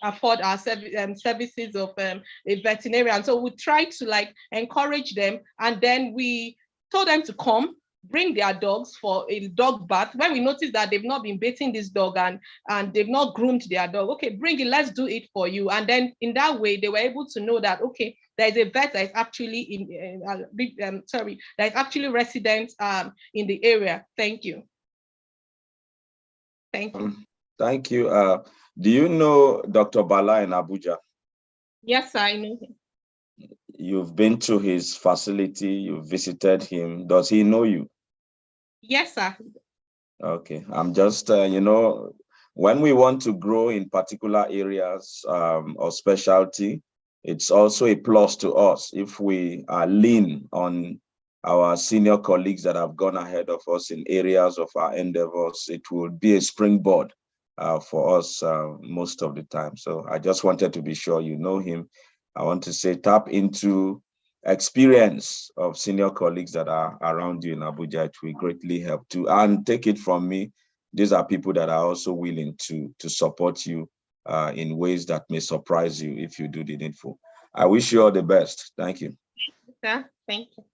afford our services of a veterinarian. So we try to like encourage them, and then we told them to come, bring their dogs for a dog bath. When we notice that they've not been bathing this dog and they've not groomed their dog, okay, bring it, let's do it for you. And then in that way, they were able to know that, okay, there is a vet that is actually that is actually resident in the area. Thank you. Thank you.
Thank you. Do you know Dr. Bala in Abuja?
Yes, I know him.
You've been to his facility, you've visited him. Does he know you?
Yes, sir.
Okay, I'm just, when we want to grow in particular areas of specialty, it's also a plus to us if we lean on our senior colleagues that have gone ahead of us in areas of our endeavors. It will be a springboard for us most of the time. So I just wanted to be sure you know him. I want to say tap into experience of senior colleagues that are around you in Abuja. It will greatly help too. And take it from me, these are people that are also willing to support you in ways that may surprise you if you do the needful. I wish you all the best. Thank you.
Yeah, thank you.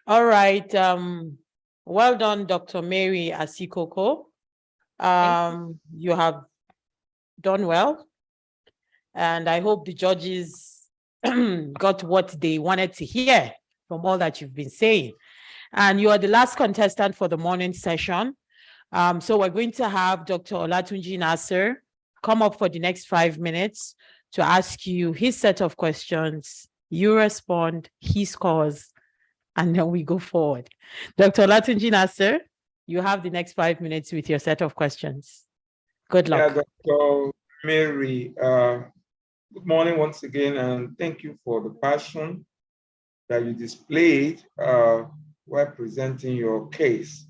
All right. Well done, Dr. Mary Asikoko. You have done well. And I hope the judges got what they wanted to hear from all that you've been saying. And you are the last contestant for the morning session. So we're going to have Dr. Olatunji Nasser come up for the next 5 minutes to ask you his set of questions. You respond, he scores, and then we go forward. Dr. Olatunji Nasser, you have the next 5 minutes with your set of questions. Good luck.
Yeah, Dr. Mary, good morning once again, and thank you for the passion that you displayed while presenting your case.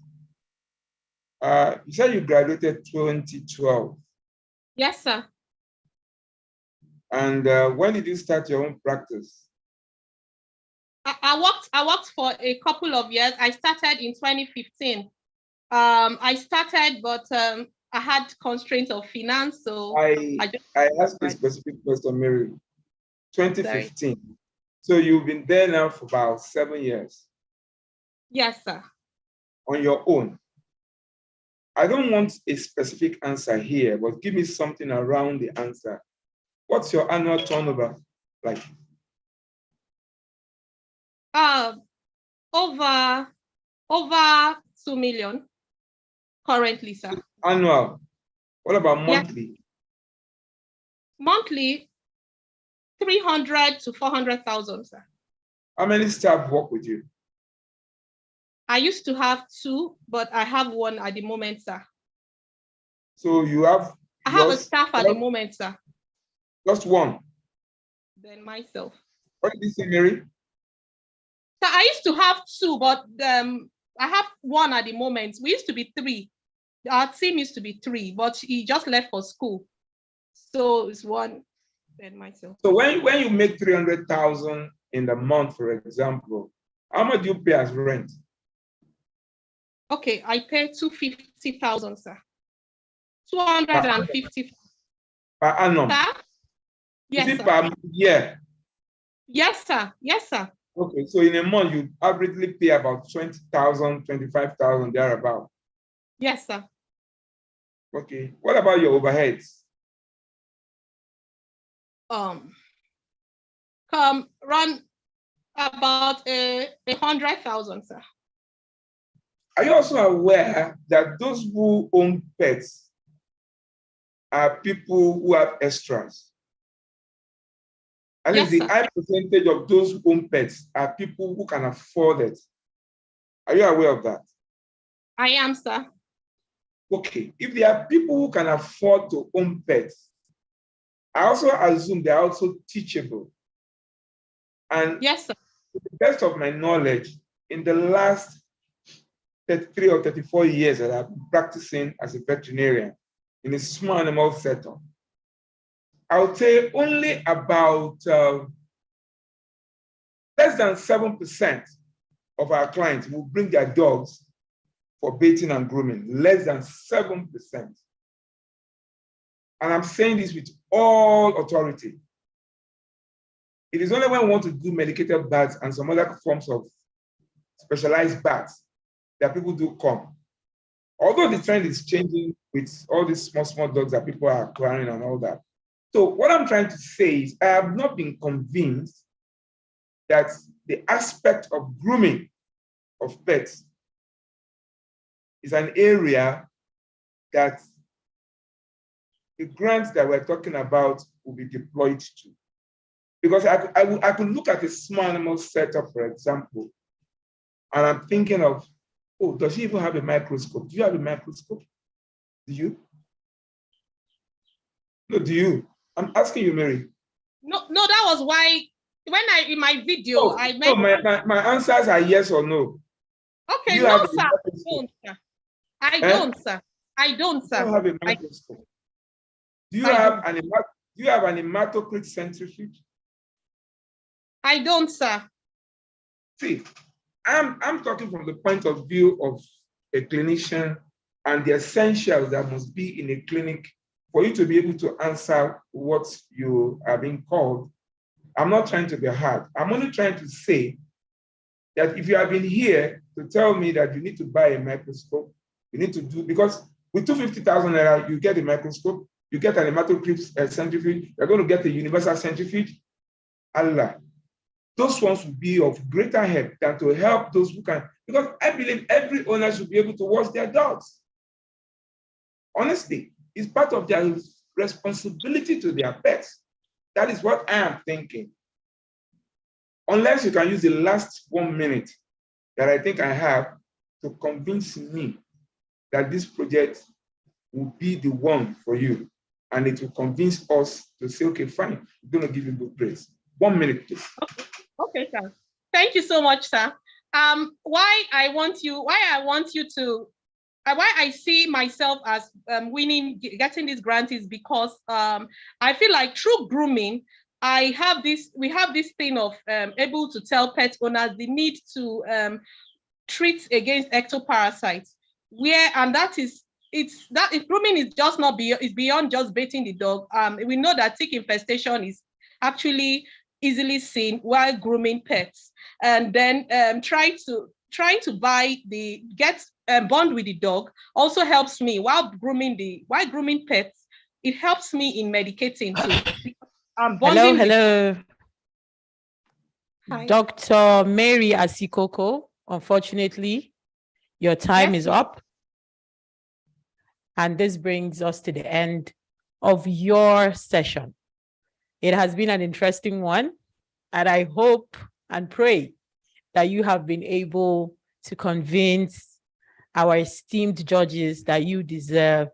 You said you graduated 2012.
Yes, sir.
And when did you start your own practice?
I worked for a couple of years. I started in 2015. I started, but I had constraints of finance, so
I asked a specific question, Mary. 2015. Sorry. So you've been there now for about 7 years.
Yes, sir.
On your own? I don't want a specific answer here, but give me something around the answer. What's your annual turnover like?
Over 2 million currently, sir.
Annual. What about monthly?
Yes. Monthly, 300 to 400,000, sir.
How many staff work with you?
I used to have 2, but I have 1 at the moment, sir.
So you have?
I have a staff at the moment, sir.
Just 1?
Then myself.
What did you say, Mary?
So I used to have 2, but I have 1 at the moment. We used to be 3. Our team used to be 3, but he just left for school. So it's 1, then myself.
So when you make 300,000 in the month, for example, how much do you pay as rent?
Okay, I pay 250,000, sir. 250
per annum.
Sir? Yes,
Is it
sir.
per year?
Yes, sir. Yes, sir.
Okay, so in a month you averagely pay about 20,000, 25,000 thereabout.
Yes, sir.
Okay. What about your overheads?
Run about 100,000, sir.
Are you also aware that those who own pets are people who have extras? At least the high percentage of those who own pets are people who can afford it. Are you aware of that?
I am, sir.
Okay. If there are people who can afford to own pets, I also assume they are also teachable. And
yes, sir.
To the best of my knowledge, in the last 33 or 34 years that I've been practicing as a veterinarian in a small animal setup, I would say only about less than 7% of our clients will bring their dogs for baiting and grooming, less than 7%. And I'm saying this with all authority. It is only when we want to do medicated baths and some other forms of specialized baths that people do come. Although the trend is changing with all these small dogs that people are acquiring and all that. So what I'm trying to say is I have not been convinced that the aspect of grooming of pets is an area that the grants that we're talking about will be deployed to. Because I could look at a small animal setup, for example, and I'm thinking of, oh, does she even have a microscope? Do you have a microscope? Do you? No, do you? I'm asking you, Mary.
No, that was why when in my video, I meant.
No, my answers are yes or no.
Okay, no, sir. I don't, sir. I don't, sir.
You don't have a microscope. Do you have an hematocrit centrifuge?
I don't, sir.
See, I'm talking from the point of view of a clinician and the essentials that must be in a clinic for you to be able to answer what you are being called. I'm not trying to be hard. I'm only trying to say that if you have been here to tell me that you need to buy a microscope, you need to do, because with 250,000 naira, you get a microscope, you get an hematocrit centrifuge, you're going to get a universal centrifuge. Allah. Those ones will be of greater help than to help those who can, because I believe every owner should be able to wash their dogs. Honestly, it's part of their responsibility to their pets. That is what I am thinking. Unless you can use the last 1 minute that I think I have to convince me that this project will be the one for you. And it will convince us to say, okay, fine, we're going to give you good praise. 1 minute, please.
Okay, sir. Thank you so much, sir. Why I see myself as getting this grant is because I feel like through grooming, we have this thing of able to tell pet owners the need to treat against ectoparasites, grooming is just not beyond just baiting the dog. We know that tick infestation is actually easily seen while grooming pets, and then trying to get bond with the dog also helps me while grooming pets. It helps me in medicating too.
Hello, hello.
Hi.
Dr. Mary Asikoko, unfortunately, your time is up. And this brings us to the end of your session. It has been an interesting one, and I hope and pray that you have been able to convince our esteemed judges that you deserve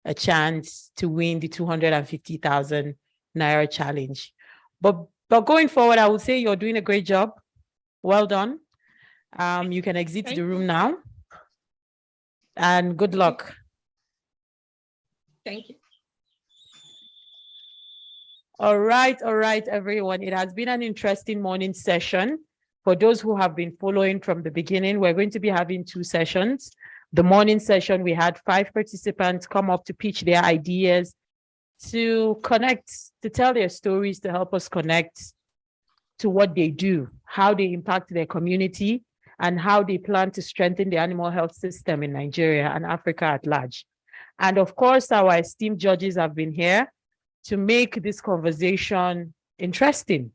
a chance to win the 250,000 Naira challenge. But going forward, I would say you're doing a great job. Well done. You can exit the room now. And good luck.
Thank you.
All right, everyone. It has been an interesting morning session. For those who have been following from the beginning, we're going to be having 2 sessions. The morning session, we had 5 participants come up to pitch their ideas, to connect, to tell their stories, to help us connect to what they do, how they impact their community, and how they plan to strengthen the animal health system in Nigeria and Africa at large. And of course, our esteemed judges have been here to make this conversation interesting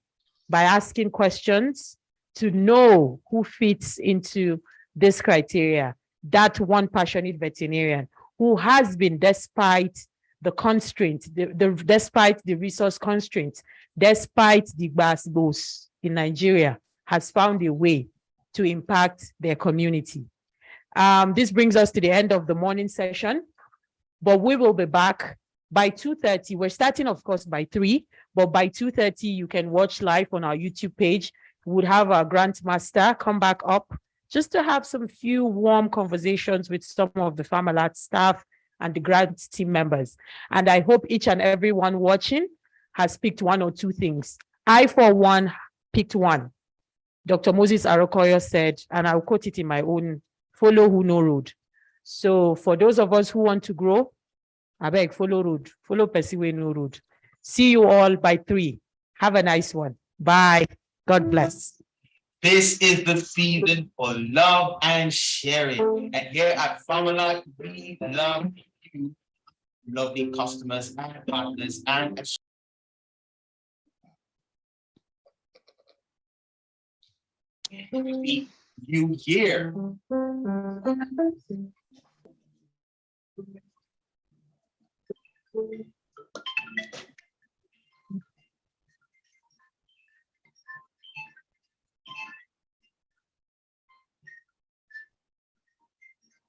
by asking questions to know who fits into this criteria, that one passionate veterinarian who has been, despite the constraints, despite the resource constraints, despite the gbasgbos in Nigeria, has found a way to impact their community. This brings us to the end of the morning session, but we will be back by 2:30. We're starting, of course, by 3, but by 2:30, you can watch live on our YouTube page. We would have our grant master come back up just to have some few warm conversations with some of the Farmalot staff and the grant team members. And I hope each and every one watching has picked 1 or 2 things. I, for one, picked 1. Dr. Moses Arokoyo said, and I'll quote it in my own, follow who know road. So for those of us who want to grow, I beg, follow road, follow Persiwe no road. See you all by 3. Have a nice one. Bye. God bless.
This is the season for love and sharing. And here at Farmalot, we love you, lovely customers and partners and New Year.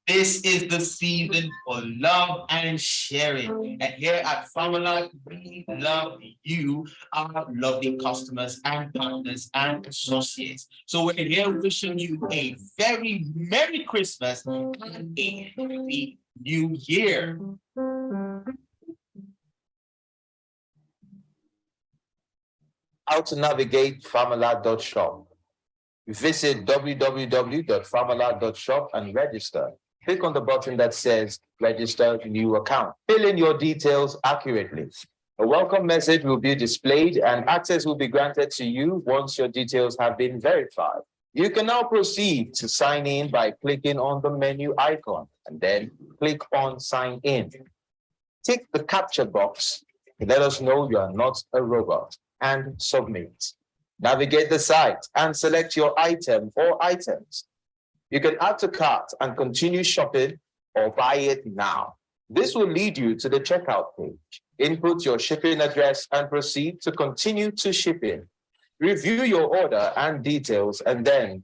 This is the season for love and sharing. And here at Farmalot, we love you, our lovely customers and partners and associates. So we're here wishing you a very Merry Christmas and a Happy New Year. How to navigate Farmalot.shop. Visit www.farmalot.shop and register. Click on the button that says Register New Account. Fill in your details accurately. A welcome message will be displayed and access will be granted to you once your details have been verified. You can now proceed to sign in by clicking on the menu icon and then click on Sign In. Tick the capture box to let us know you are not a robot and submit. Navigate the site and select your item or items. You can add to cart and continue shopping or buy it now. This will lead you to the checkout page. Input your shipping address and proceed to continue to shipping. Review your order and details and then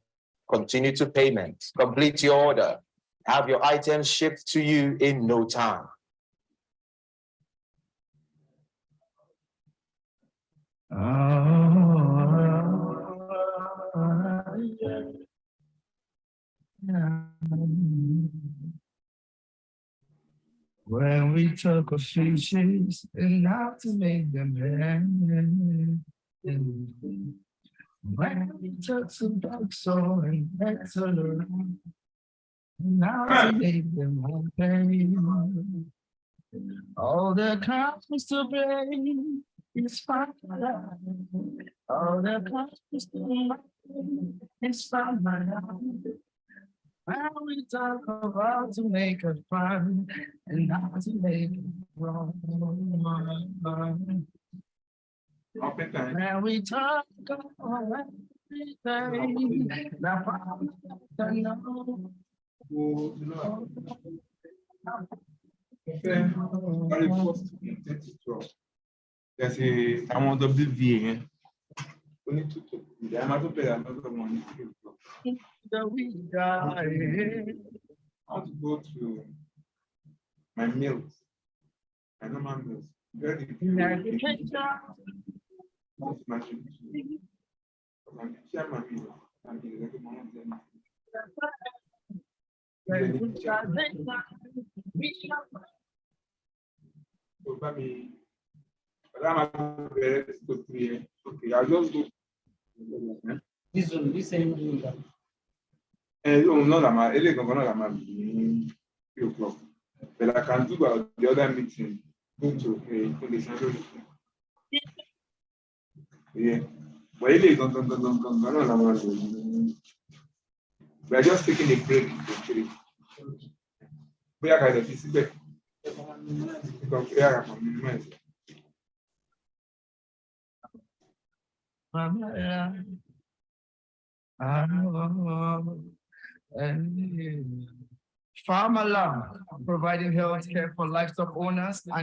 continue to payment. Complete your order. Have your items shipped to you in no time.
When we took our fishes and how to make them land. When we took some dark soul and that's all around. Now to make them happy. All the cosmos to bring is fine. All the cosmos to bring is fine. Now we talk about to make it fun and not to make it wrong. Now we talk about everything. Now I know.
There's a amount of WVA. We need to the amount of another one. I want to go to my meals. I know my meals. Very okay, I'll just go. This one, this same. Oh, no, I'm not 3 o'clock. But I can do about the other meeting. Go to yeah. Well, we are just taking a break. We are going to visit.
Farmer Lab, providing health care for livestock owners and